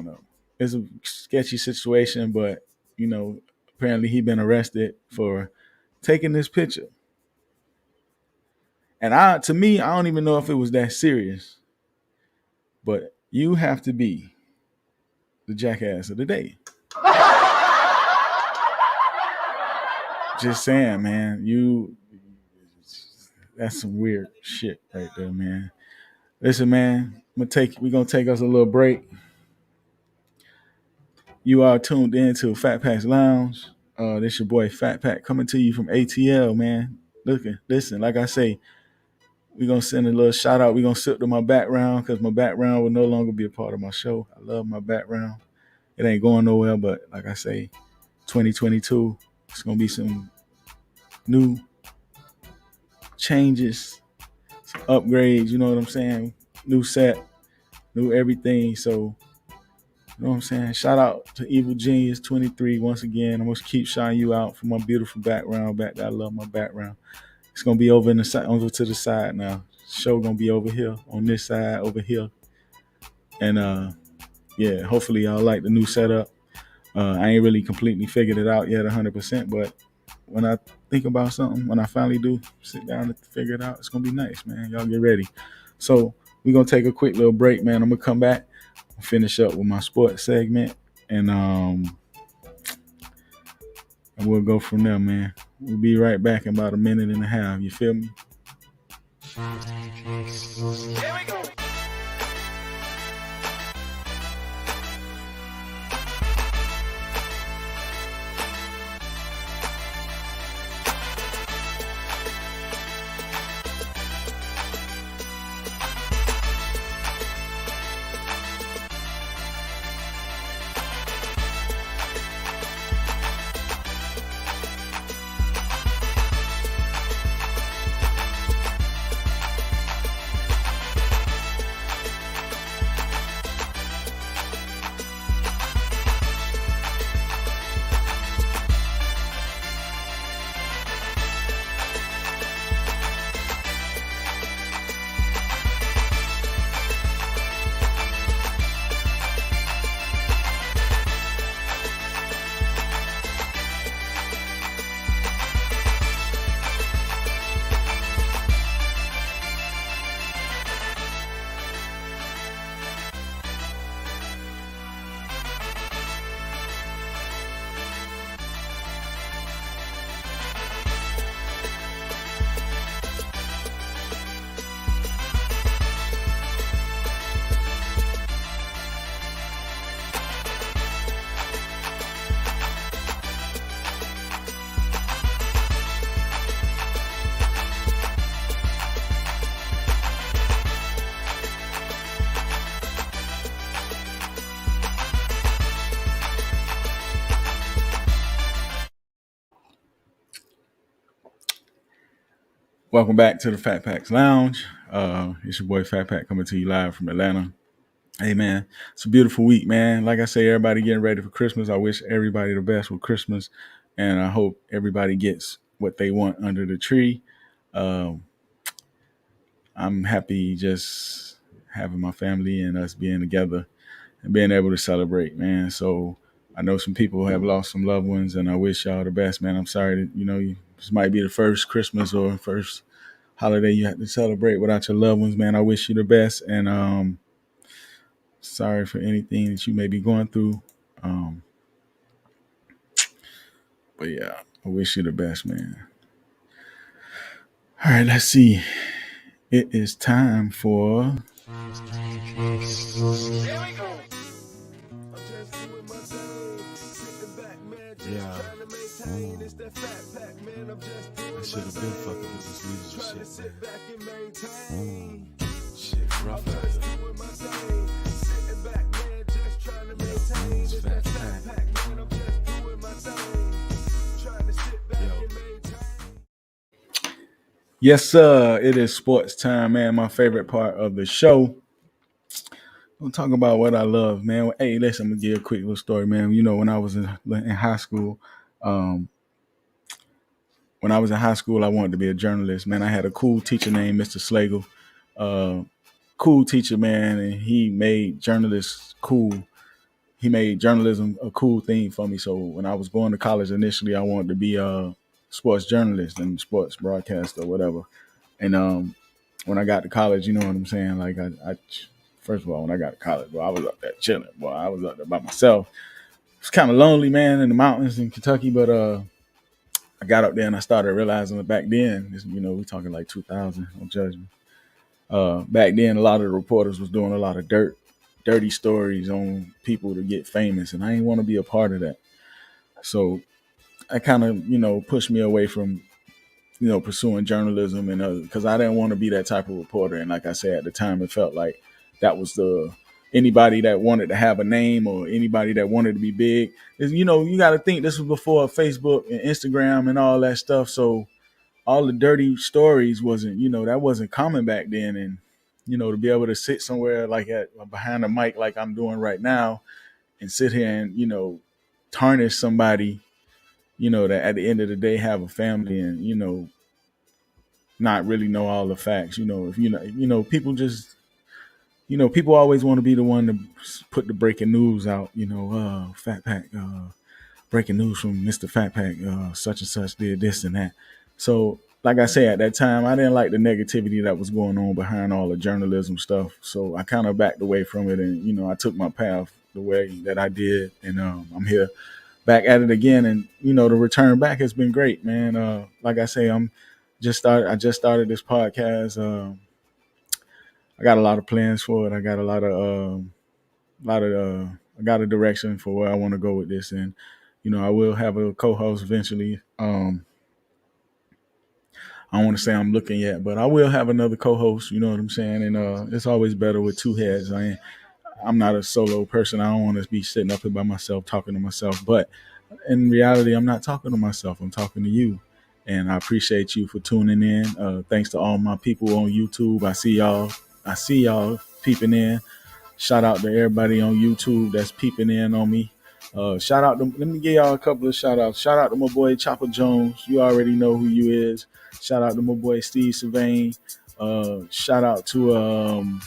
know. It's a sketchy situation, but you know, apparently he been arrested for taking this picture. And to me, I don't even know if it was that serious. But you have to be the jackass of the day. Just saying, man. That's some weird shit right there, man. Listen, man, we're gonna take us a little break. You are tuned in to FatPacks Lounge. This your boy FatPack coming to you from ATL, man. Listen, like I say, we're gonna send a little shout out. We're gonna sip to my background because my background will no longer be a part of my show. I love my background. it ain't going nowhere. But like I say, 2022, it's gonna be some new changes, some upgrades. You know what I'm saying? New set, new everything. So you know what I'm saying? Shout out to Evil Genius 23 once again. I'm gonna keep shouting you out for my beautiful background. Back, I love my background. It's gonna be over in the side, over to the side now. Show gonna be over here on this side, over here, and yeah, hopefully y'all like the new setup. I ain't really completely figured it out yet, 100%, but when I think about something, when I finally do sit down and figure it out, it's gonna be nice, man. Y'all get ready. So we're gonna take a quick little break, man. I'm gonna come back, finish up with my sports segment, and we'll go from there, man. We'll be right back in about a minute and a half. You feel me? FatPacks Lounge. Here we go. Welcome back to the FatPacks Lounge. It's your boy FatPack coming to you live from Atlanta. Hey man, it's a beautiful week, man. Like I say, everybody getting ready for Christmas. I wish everybody the best with Christmas, and I hope everybody gets what they want under the tree. Um, I'm happy just having my family and us being together and being able to celebrate, man. So I know some people have lost some loved ones, and I wish y'all the best, man. I'm sorry that this might be the first Christmas or first holiday you have to celebrate without your loved ones, man. I wish you the best, and sorry for anything that you may be going through. Um, but yeah, I wish you the best, man. All right, let's see. It is time for FatPacks Lounge. Here we go. I'm just doing my thing, sitting back, man, just Yeah. trying to maintain. It's that fat pack, man. I'm just doing I my should have been thing, fucking with this music trying to shit, sit man. back and maintain. Shit, rough out Just here. doing my thing, sitting back, man, just trying to maintain. It's that fat pack, man. I'm just doing my thing, trying to sit back and maintain. yes, sir. It is sports time, man. My favorite part of the show. We'll talk about what I love, man. Hey, listen, I'm gonna give you a quick little story, man. You know, when I was in high school, um, I wanted to be a journalist, man. I had a cool teacher named Mr. Slagle. Uh, cool teacher, man, and he made journalists cool. He made journalism a cool thing for me. So when I was going to college initially, I wanted to be a sports journalist and sports broadcaster or whatever. And when I got to college, you know what I'm saying? Like I first of all, when I got to college, I was up there chilling. Boy, I was up there by myself. It's kind of lonely, man, in the mountains in Kentucky, but I got up there and I started realizing that back then, we're talking like 2000. Don't judge me. Back then, a lot of the reporters was doing a lot of dirty stories on people to get famous, and I didn't want to be a part of that. So I kind of, pushed me away from, pursuing journalism and because I didn't want to be that type of reporter. And like I said, at the time, it felt like that was the anybody that wanted to have a name or anybody that wanted to be big. You know, you got to think this was before Facebook and Instagram and all that stuff. So all the dirty stories wasn't, you know, that wasn't common back then. And, you know, to be able to sit somewhere like at behind a mic like I'm doing right now and sit here and, you know, tarnish somebody, you know, that at the end of the day have a family and, you know, not really know all the facts. You know, if you know, people just, you know, people always want to be the one to put the breaking news out. You know, Fat Pack, breaking news from Mr.FatPack, such and such did this and that. So, like I said, at that time, I didn't like the negativity that was going on behind all the journalism stuff. So I kind of backed away from it, and you know, I took my path the way that I did, and I'm here back at it again. And you know, the return back has been great, man. Like I say, I just started this podcast. I got a lot of plans for it. I got a lot of I got a direction for where I want to go with this, and you know, I will have a co-host eventually. I don't want to say I'm looking yet, but I will have another co-host. You know what I'm saying? And it's always better with two heads. I'm not a solo person. I don't want to be sitting up here by myself talking to myself. But in reality, I'm not talking to myself. I'm talking to you, and I appreciate you for tuning in. Thanks to all my people on YouTube. I see y'all. I see y'all peeping in. Shout out to everybody on YouTube that's peeping in on me. Shout out to, let me give y'all a couple of shout outs. Shout out to my boy Chopper Jones. You already know who you is. Shout out to my boy Steve Sylvain. Shout out to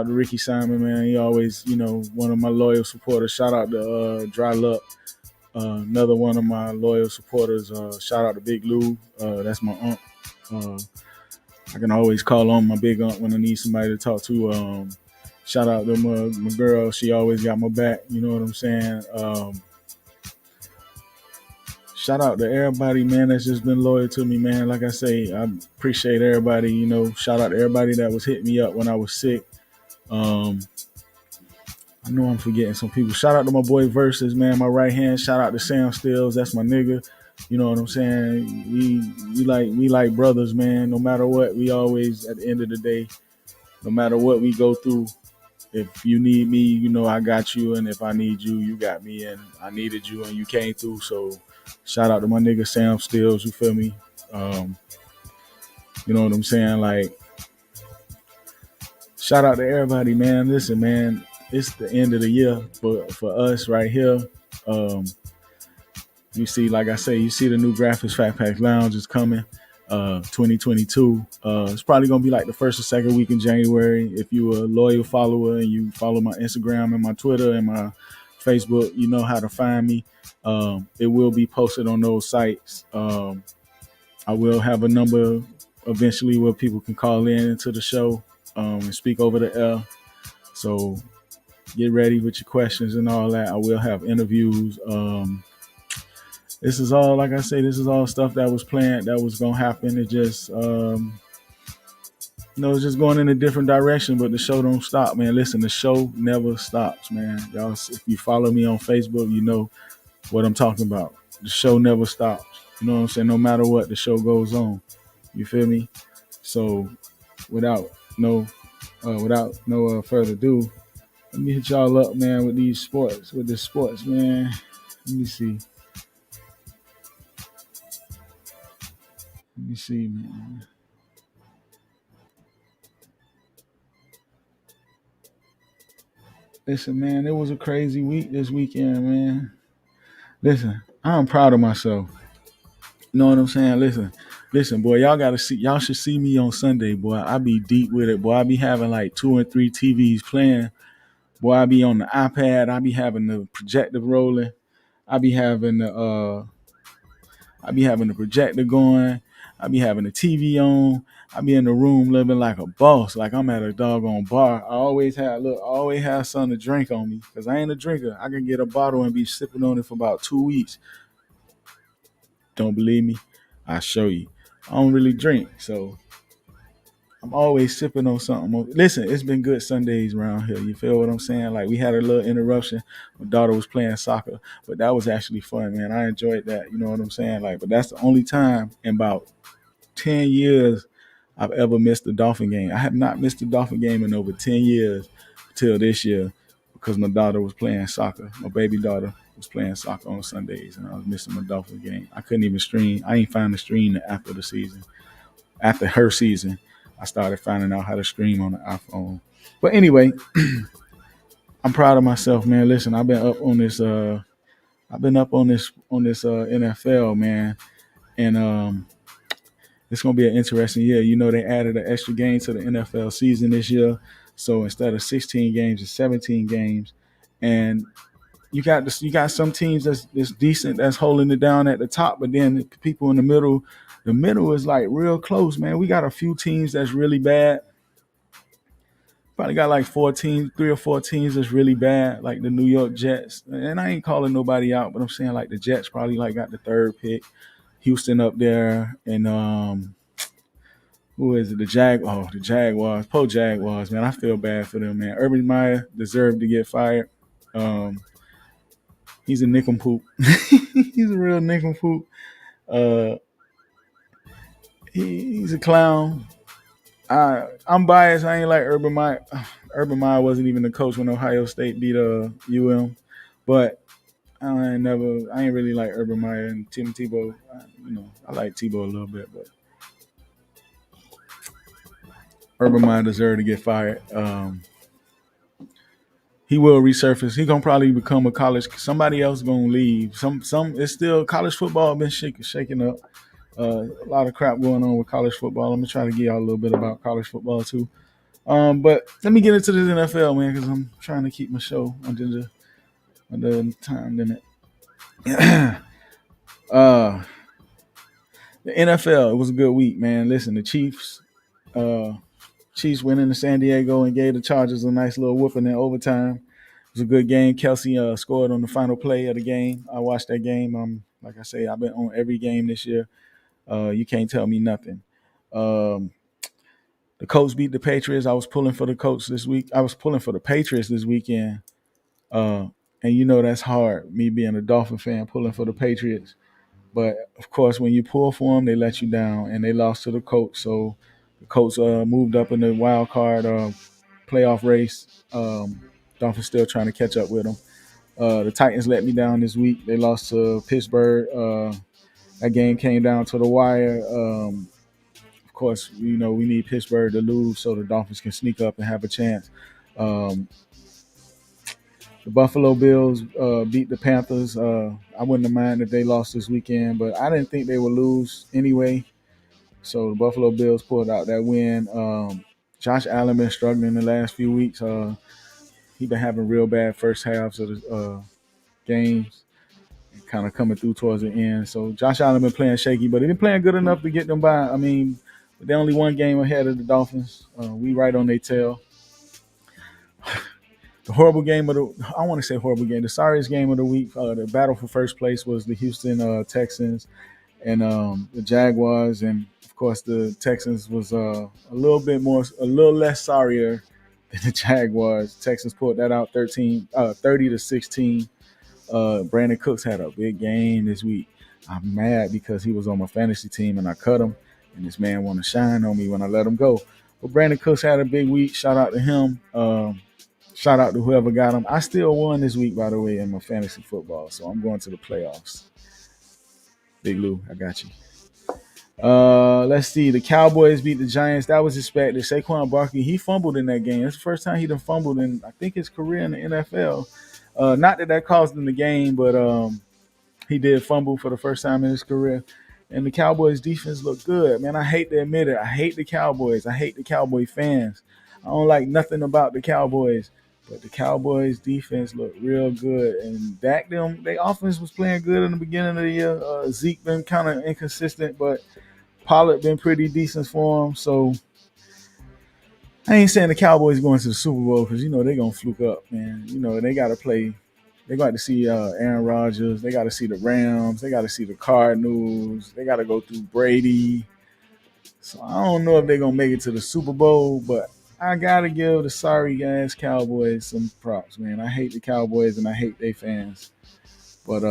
Ricky Simon, man. He always, you know, one of my loyal supporters. Shout out to Dry Luck. Another one of my loyal supporters. Shout out to Big Lou. That's my aunt. I can always call on my big aunt when I need somebody to talk to. Shout out to my girl. She always got my back. You know what I'm saying? Shout out to everybody, man, that's just been loyal to me, man. Like I say, I appreciate everybody. You know, shout out to everybody that was hitting me up when I was sick. I know I'm forgetting some people. Shout out to my boy Versus, man, my right hand. Shout out to Sam Stills. That's my nigga. You know what I'm saying? We like brothers, man. No matter what, we always, at the end of the day, no matter what we go through, if you need me, you know I got you, and if I need you, you got me, and I needed you, and you came through. So, shout out to my nigga Sam Stills. You feel me? You know what I'm saying? Like, shout out to everybody, man. Listen, man, it's the end of the year for us right here. You see, like I say, you see the new graphics. FatPacks Lounge is coming. 2022. It's probably gonna be like the first or second week in January. If you a loyal follower and you follow my Instagram and my Twitter and my Facebook, you know how to find me. It will be posted on those sites. I will have a number eventually where people can call in into the show and speak over the air. So get ready with your questions and all that. I will have interviews. This is all, like I say, this is all stuff that was planned, that was gonna happen. It just, you know, it's just going in a different direction. But the show don't stop, man. Listen, the show never stops, man. Y'all, if you follow me on Facebook, you know what I'm talking about. The show never stops. You know what I'm saying? No matter what, the show goes on. You feel me? So, without no further ado, let me hit y'all up, man, with these sports, with this sports, man. Let me see. Let me see, man. Listen, man, it was a crazy week this weekend, man. Listen, I'm proud of myself. You know what I'm saying? Listen, boy, y'all should see me on Sunday, boy. I be deep with it, boy. I be having like 2 and 3 TVs playing. Boy, I be on the iPad. I be having the projector rolling. I be having the projector going. I be having the TV on. I be in the room living like a boss, like I'm at a doggone bar. I always have something to drink on me because I ain't a drinker. I can get a bottle and be sipping on it for about 2 weeks. Don't believe me? I show you. I don't really drink, so I'm always sipping on something. Listen, it's been good Sundays around here. You feel what I'm saying? Like we had a little interruption. My daughter was playing soccer, but that was actually fun, man. I enjoyed that. You know what I'm saying? Like, but that's the only time in about 10 years I've ever missed a Dolphin game. I have not missed a Dolphin game in over 10 years. till this year because my daughter was playing soccer. My baby daughter was playing soccer on Sundays, and I was missing my Dolphins game. I couldn't even stream. I ain't find the stream after the season. After her season, I started finding out how to stream on the iPhone. But anyway, I'm proud of myself, man. Listen, I've been up on this. I've been up on this NFL, man, and it's gonna be an interesting year. You know, they added an extra game to the NFL season this year, so instead of 16 games, it's 17 games, and you got some teams that's decent, that's holding it down at the top, but then the people in the middle is like real close, man. We got a few teams that's really bad. Probably got like 3 or 4 teams that's really bad, like the New York Jets. And I ain't calling nobody out, but I'm saying like the Jets probably like got the 3rd pick. Houston up there, and who is it? The Jaguars. Poor Jaguars, man. I feel bad for them, man. Urban Meyer deserved to get fired. He's a nincompoop. He's a real nincompoop. Uh, he's a clown. I'm biased. I ain't like Urban Meyer. Urban Meyer wasn't even the coach when Ohio State beat UM, but I ain't really like Urban Meyer and Tim Tebow. I like Tebow a little bit, but Urban Meyer deserved to get fired. He will resurface. He gonna probably become a college. Somebody else gonna leave. It's still college football been shaking up. A lot of crap going on with college football. I'm gonna try to get y'all a little bit about college football too. But let me get into this NFL, man, because I'm trying to keep my show under the time limit. The NFL, it was a good week, man. Listen, the Chiefs went into San Diego and gave the Chargers a nice little whooping in overtime. It was a good game. Kelsey scored on the final play of the game. I watched that game. Like I say, I've been on every game this year. You can't tell me nothing. The Colts beat the Patriots. I was pulling for the Colts this week. I was pulling for the Patriots this weekend. And you know that's hard, me being a Dolphin fan, pulling for the Patriots. But, of course, when you pull for them, they let you down, and they lost to the Colts. So the Colts moved up in the wild card playoff race. Dolphins still trying to catch up with them. The Titans let me down this week. They lost to Pittsburgh. That game came down to the wire. Of course, we need Pittsburgh to lose so the Dolphins can sneak up and have a chance. The Buffalo Bills beat the Panthers. I wouldn't have minded if they lost this weekend, but I didn't think they would lose anyway. So the Buffalo Bills pulled out that win. Josh Allen been struggling the last few weeks. He been having real bad first halves of the games, and kind of coming through towards the end. So Josh Allen been playing shaky, but he been playing good enough to get them by. I mean, they're only one game ahead of the Dolphins. We right on their tail. The horrible game of the – I want to say horrible game. The sorriest game of the week, the battle for first place was the Houston Texans and the Jaguars. And, of course, the Texans was a little less sorrier than the Jaguars. Texans pulled that out 30-16. Brandon Cooks had a big game this week. I'm mad because he was on my fantasy team and I cut him. And this man want to shine on me when I let him go. But Brandon Cooks had a big week. Shout out to him. Shout out to whoever got him. I still won this week, by the way, in my fantasy football. So I'm going to the playoffs. Big Lou, I got you. Let's see. The Cowboys beat the Giants. That was expected. Saquon Barkley, he fumbled in that game. It's the first time he done fumbled in, I think, his career in the NFL. Not that caused him the game, but he did fumble for the first time in his career. And the Cowboys defense looked good. Man, I hate to admit it. I hate the Cowboys. I hate the Cowboy fans. I don't like nothing about the Cowboys. But the Cowboys defense looked real good. And their offense was playing good in the beginning of the year. Zeke been kind of inconsistent, but Pollard been pretty decent for him. So I ain't saying the Cowboys going to the Super Bowl because, they're going to fluke up, man. They got to play. They got to see Aaron Rodgers. They got to see the Rams. They got to see the Cardinals. They got to go through Brady. So I don't know if they're going to make it to the Super Bowl, but I got to give the sorry-ass Cowboys some props, man. I hate the Cowboys and I hate their fans. But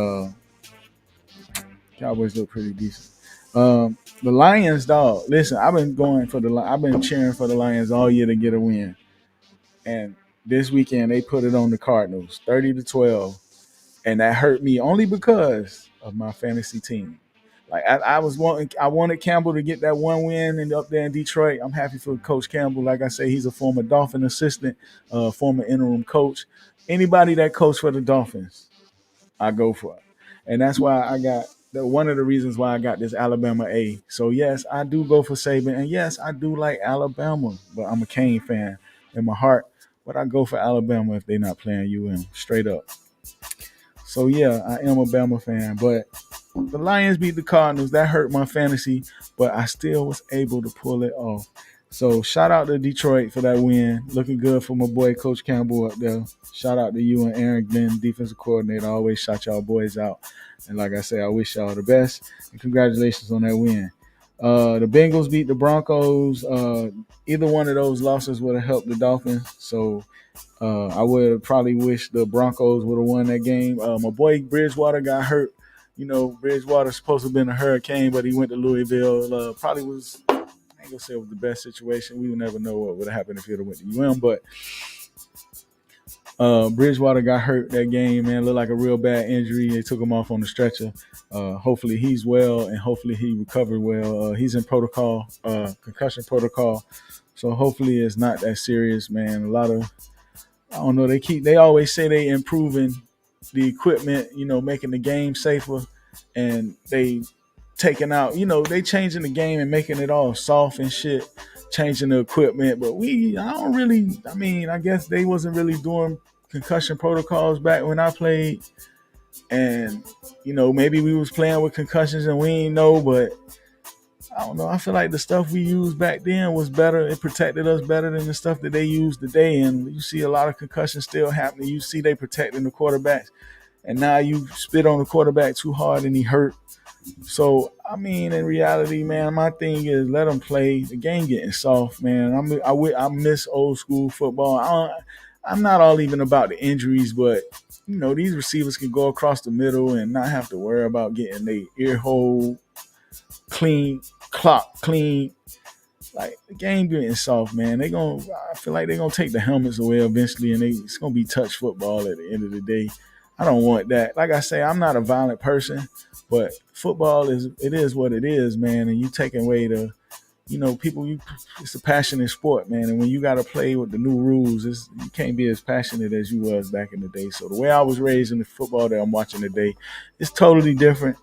Cowboys look pretty decent. The Lions, dog. Listen, I've been cheering for the Lions all year to get a win. And this weekend they put it on the Cardinals, 30-12, and that hurt me only because of my fantasy team. Like I wanted Campbell to get that one win and up there in Detroit. I'm happy for Coach Campbell. Like I say, he's a former Dolphin assistant, former interim coach. Anybody that coached for the Dolphins, I go for it. And that's why I got one of the reasons why I got this Alabama A. So yes, I do go for Saban, and yes, I do like Alabama, but I'm a Kane fan in my heart. But I go for Alabama if they're not playing UM straight up. So yeah, I am a Bama fan, but the Lions beat the Cardinals. That hurt my fantasy, but I still was able to pull it off. So shout out to Detroit for that win. Looking good for my boy Coach Campbell up there. Shout out to you and Aaron Glenn, defensive coordinator. I always shout y'all boys out. And like I say, I wish y'all the best. And congratulations on that win. The Bengals beat the Broncos. Either one of those losses would have helped the Dolphins. So I would probably wish the Broncos would have won that game. My boy Bridgewater got hurt. You know, Bridgewater's supposed to have been a hurricane, but he went to Louisville. Probably was, I ain't gonna say it was the best situation. We would never know what would have happened if he would have went to UM, but Bridgewater got hurt that game, man. Looked like a real bad injury. They took him off on the stretcher. Hopefully he's well, and hopefully he recovered well. He's in protocol, concussion protocol. So hopefully it's not that serious, man. A lot of, I don't know, they always say they improving the equipment, you know, making the game safer, and they taking out, you know, they changing the game and making it all soft and shit, changing the equipment. But I guess they wasn't really doing concussion protocols back when I played. And, you know, maybe we was playing with concussions and we ain't know, but I don't know. I feel like the stuff we used back then was better. It protected us better than the stuff that they use today. And you see a lot of concussions still happening. You see they protecting the quarterbacks. And now you spit on the quarterback too hard and he hurt. So, I mean, in reality, man, my thing is let them play. The game getting soft, man. I miss old school football. I'm not all even about the injuries, but, you know, these receivers can go across the middle and not have to worry about getting their ear hole clean, clock clean. Like, the game getting soft, man. I feel like they're going to take the helmets away eventually, and it's going to be touch football at the end of the day. I don't want that. Like I say, I'm not a violent person, but football is what it is, man. And you taking away the, you know, it's a passionate sport, man. And when you got to play with the new rules, you can't be as passionate as you was back in the day. So the way I was raised in the football that I'm watching today, it's totally different.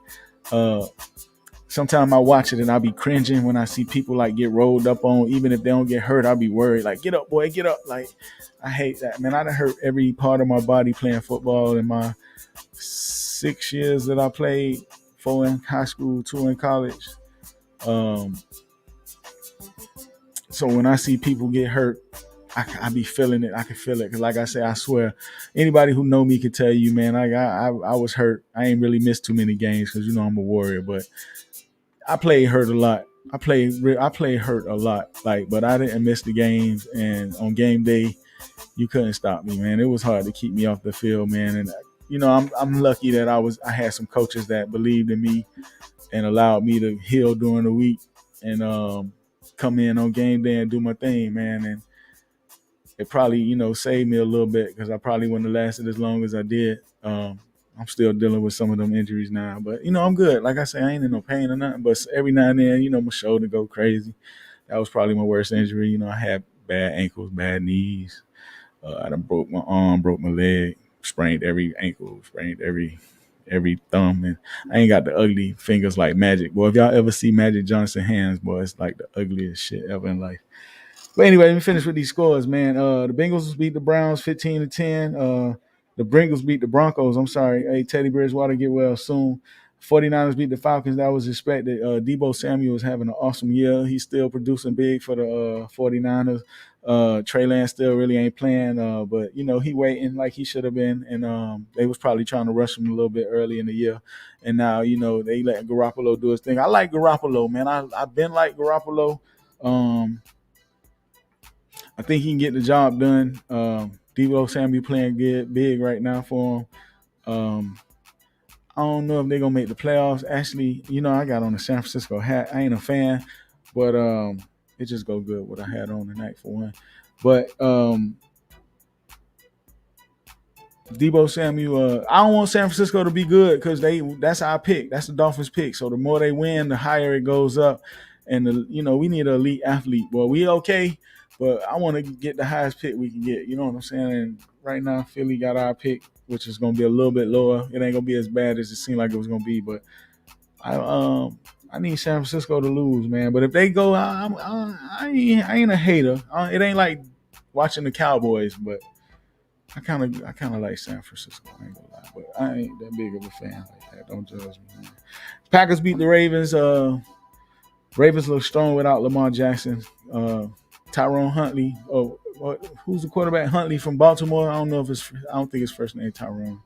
Sometimes I watch it and I'll be cringing when I see people like get rolled up on. Even if they don't get hurt, I'll be worried. Like, get up, boy, get up. Like, I hate that, man. I done hurt every part of my body playing football in my 6 years that I played, 4 in high school, 2 in college. So when I see people get hurt, I be feeling it. I can feel it. Cause like I say, I swear, anybody who know me can tell you, man, I was hurt. I ain't really missed too many games because, you know, I'm a warrior, but I played hurt a lot. I played hurt a lot. Like, but I didn't miss the games. And on game day, you couldn't stop me, man. It was hard to keep me off the field, man. And you know, I'm lucky that I had some coaches that believed in me and allowed me to heal during the week and come in on game day and do my thing, man. And it probably, you know, saved me a little bit because I probably wouldn't have lasted as long as I did. I'm still dealing with some of them injuries now, but you know, I'm good. Like I say, I ain't in no pain or nothing, but every now and then, you know, my shoulder go crazy. That was probably my worst injury. You know, I had bad ankles, bad knees. I done broke my arm, broke my leg, sprained every ankle, sprained every thumb, and I ain't got the ugly fingers like Magic. Boy, if y'all ever see Magic Johnson hands, boy, it's like the ugliest shit ever in life. But anyway, let me finish with these scores, man. The Bengals beat the Browns 15-10. The Bengals beat the Broncos. I'm sorry. Hey, Teddy Bridgewater, get well soon. 49ers beat the Falcons. That was expected. Debo Samuel is having an awesome year. He's still producing big for the 49ers. Trey Lance still really ain't playing, but, you know, he waiting like he should have been. And they was probably trying to rush him a little bit early in the year. And now, you know, they let Garoppolo do his thing. I like Garoppolo, man. I've been like Garoppolo. I think he can get the job done. Debo Samuel playing good, big right now for him. I don't know if they're gonna make the playoffs. Actually, you know, I got on the San Francisco hat. I ain't a fan, but it just go good what I had on tonight for one. But Debo Samuel. I don't want San Francisco to be good because that's our pick. That's the Dolphins' pick. So the more they win, the higher it goes up. And we need an elite athlete. Well, we okay, but I want to get the highest pick we can get. You know what I'm saying? And right now, Philly got our pick, which is going to be a little bit lower. It ain't gonna be as bad as it seemed like it was gonna be, but I need San Francisco to lose, man. But if they go, I ain't a hater. It ain't like watching the Cowboys, but I kind of like San Francisco. I ain't gonna lie, but I ain't that big of a fan like that. Don't judge me, man. Packers beat the Ravens. Ravens look strong without Lamar Jackson. Tyrone Huntley. Oh, who's the quarterback? Huntley from Baltimore. I don't think his first name Tyrone.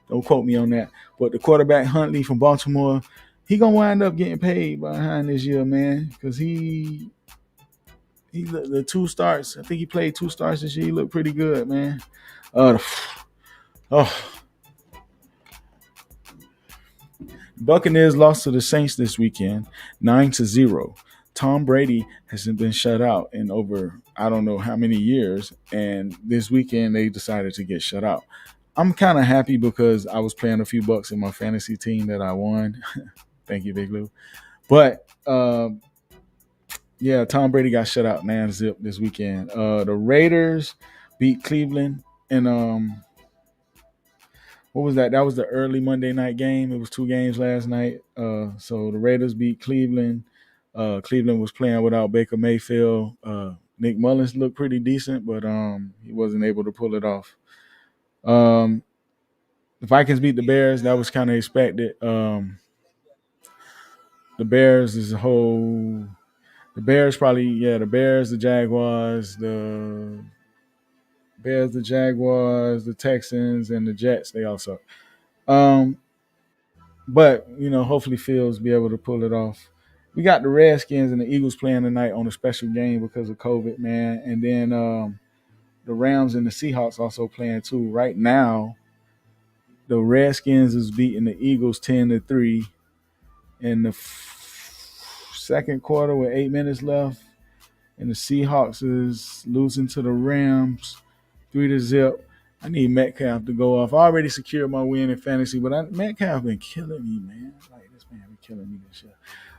Don't quote me on that. But the quarterback Huntley from Baltimore, he gonna wind up getting paid behind this year, man, because he the 2 starts. I think he played 2 starts this year. He looked pretty good, man. Oh, Buccaneers lost to the Saints this weekend, 9-0. Tom Brady hasn't been shut out in over I don't know how many years, and this weekend they decided to get shut out. I'm kind of happy because I was playing a few bucks in my fantasy team that I won. Thank you, Big Lou. But yeah, Tom Brady got shut out 9-0 this weekend. The Raiders beat Cleveland, and what was that? That was the early Monday night game. It was 2 games last night. So the Raiders beat Cleveland. Cleveland was playing without Baker Mayfield. Nick Mullins looked pretty decent, but he wasn't able to pull it off. The Vikings beat the Bears. That was kind of expected. The Bears is a whole. The Bears the Bears, the Jaguars, the Bears, the Jaguars, the Texans, and the Jets. They all suck. But hopefully Fields be able to pull it off. We got the Redskins and the Eagles playing tonight on a special game because of COVID, man. And then the Rams and the Seahawks also playing too. Right now, the Redskins is beating the Eagles 10-3 in the second quarter with 8 minutes left, and the Seahawks is losing to the Rams 3-0. I need Metcalf to go off. I already secured my win in fantasy, but Metcalf been killing me, man. Like this man been killing me this year.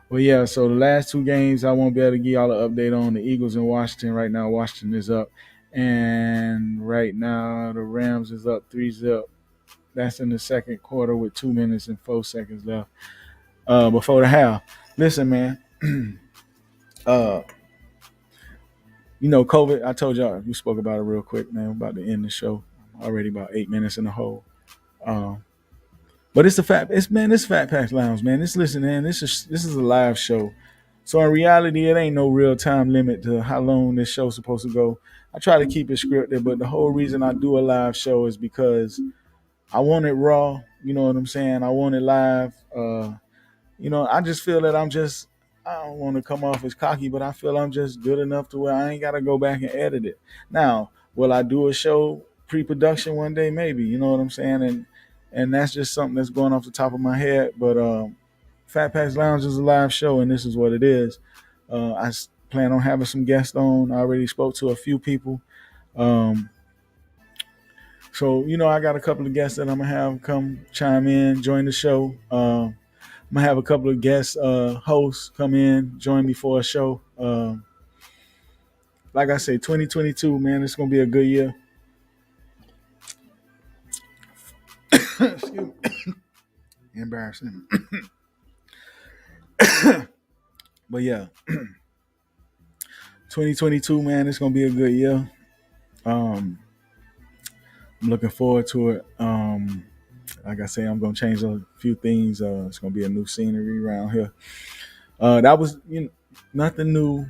Well, yeah. So the last 2 games, I won't be able to give y'all an update on the Eagles and Washington. Right now, Washington is up, and right now the Rams is up 3-0. That's in the second quarter with 2 minutes and 4 seconds left before the half. Listen, man. COVID, I told y'all, we spoke about it real quick, man. We're about to end the show. Already about 8 minutes in the hole. But it's FatPacks Lounge, man. Listen, man, this is a live show. So in reality, it ain't no real time limit to how long this show's supposed to go. I try to keep it scripted, but the whole reason I do a live show is because I want it raw. You know what I'm saying? I want it live. I just feel that I don't want to come off as cocky, but I feel I'm just good enough to where I ain't got to go back and edit it. Now, will I do a show pre-production one day? Maybe, you know what I'm saying? And that's just something that's going off the top of my head. But FatPacks Lounge is a live show, and this is what it is. I plan on having some guests on. I already spoke to a few people. So, I got a couple of guests that I'm going to have come chime in, join the show. I'm going to have a couple of guest hosts come in, join me for a show. Like I say, 2022, man, it's going to be a good year. Excuse me. Embarrassing. But yeah, 2022, man, it's going to be a good year. I'm looking forward to it. Like I say, I'm going to change a few things. It's going to be a new scenery around here. That was nothing new.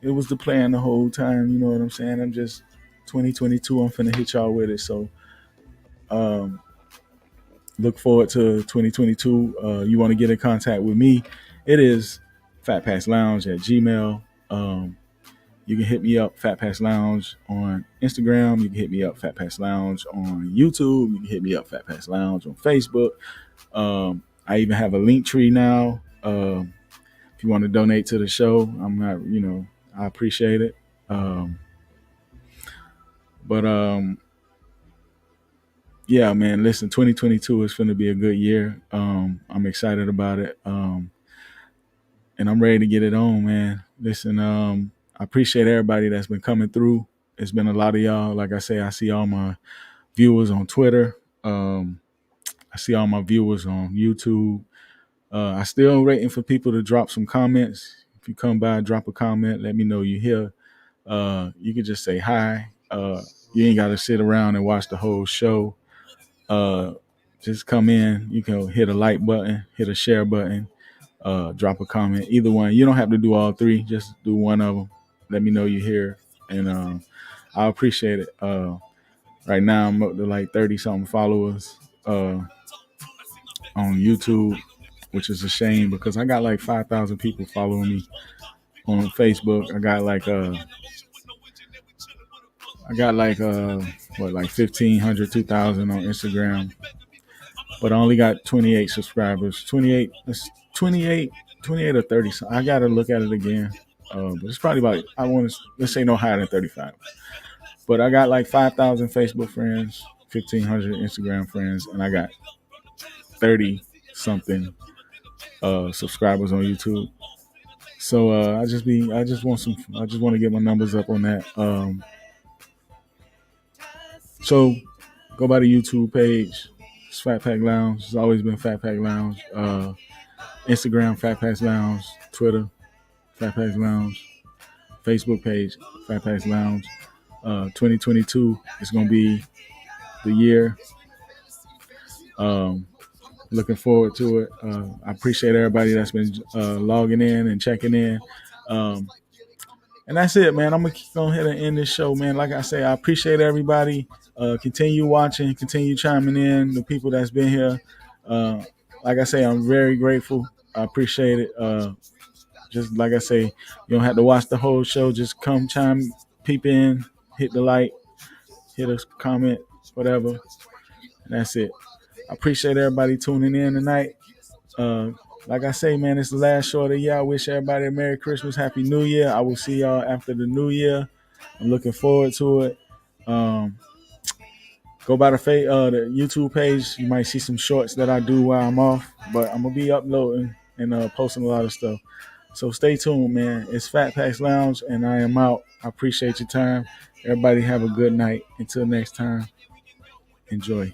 It was the plan the whole time. You know what I'm saying? I'm just 2022. I'm finna hit y'all with it. So look forward to 2022. You want to get in contact with me? It is FatPacks Lounge at Gmail. You can hit me up, FatPacks Lounge on Instagram. You can hit me up, FatPacks Lounge on YouTube. You can hit me up, FatPacks Lounge on Facebook. I even have a link tree now. If you want to donate to the show, I'm not, I appreciate it. But yeah, man, listen, 2022 is going to be a good year. I'm excited about it. And I'm ready to get it on, man. Listen, I appreciate everybody that's been coming through. It's been a lot of y'all. Like I say, I see all my viewers on Twitter. I see all my viewers on YouTube. I still waiting for people to drop some comments. If you come by, drop a comment. Let me know you're here. You can just say hi. You ain't got to sit around and watch the whole show. Just come in. You can hit a like button, hit a share button, drop a comment. Either one. You don't have to do all three. Just do one of them. Let me know you're here, and I appreciate it. Right now, I'm up to like 30 something followers on YouTube, which is a shame because I got like 5,000 people following me on Facebook. I got like 1,500, 2,000 on Instagram, but I only got 28 subscribers. 28 or 30. So I gotta look at it again. But it's probably about, let's say no higher than 35. But I got like 5,000 Facebook friends, 1,500 Instagram friends, and I got 30 something subscribers on YouTube. So I just want to get my numbers up on that. So go by the YouTube page. It's FatPack Lounge. It's always been FatPack Lounge. Instagram, FatPacks Lounge. Twitter, FatPacks Lounge. Facebook page, FatPacks Lounge. 2022 is going to be the year. Looking forward to it. I appreciate everybody that's been logging in and checking in. And that's it, man. I'm going to go ahead and end this show, man. Like I say, I appreciate everybody. Continue watching, continue chiming in, the people that's been here. Like I say, I'm very grateful. I appreciate it. Just like I say, you don't have to watch the whole show. Just come chime, peep in, hit the like, hit a comment, whatever. And that's it. I appreciate everybody tuning in tonight. Like I say, man, it's the last show of the year. I wish everybody a Merry Christmas, Happy New Year. I will see y'all after the New Year. I'm looking forward to it. Go by the YouTube page. You might see some shorts that I do while I'm off, but I'm gonna be uploading and posting a lot of stuff. So stay tuned, man. It's FatPacks Lounge, and I am out. I appreciate your time. Everybody have a good night. Until next time, enjoy.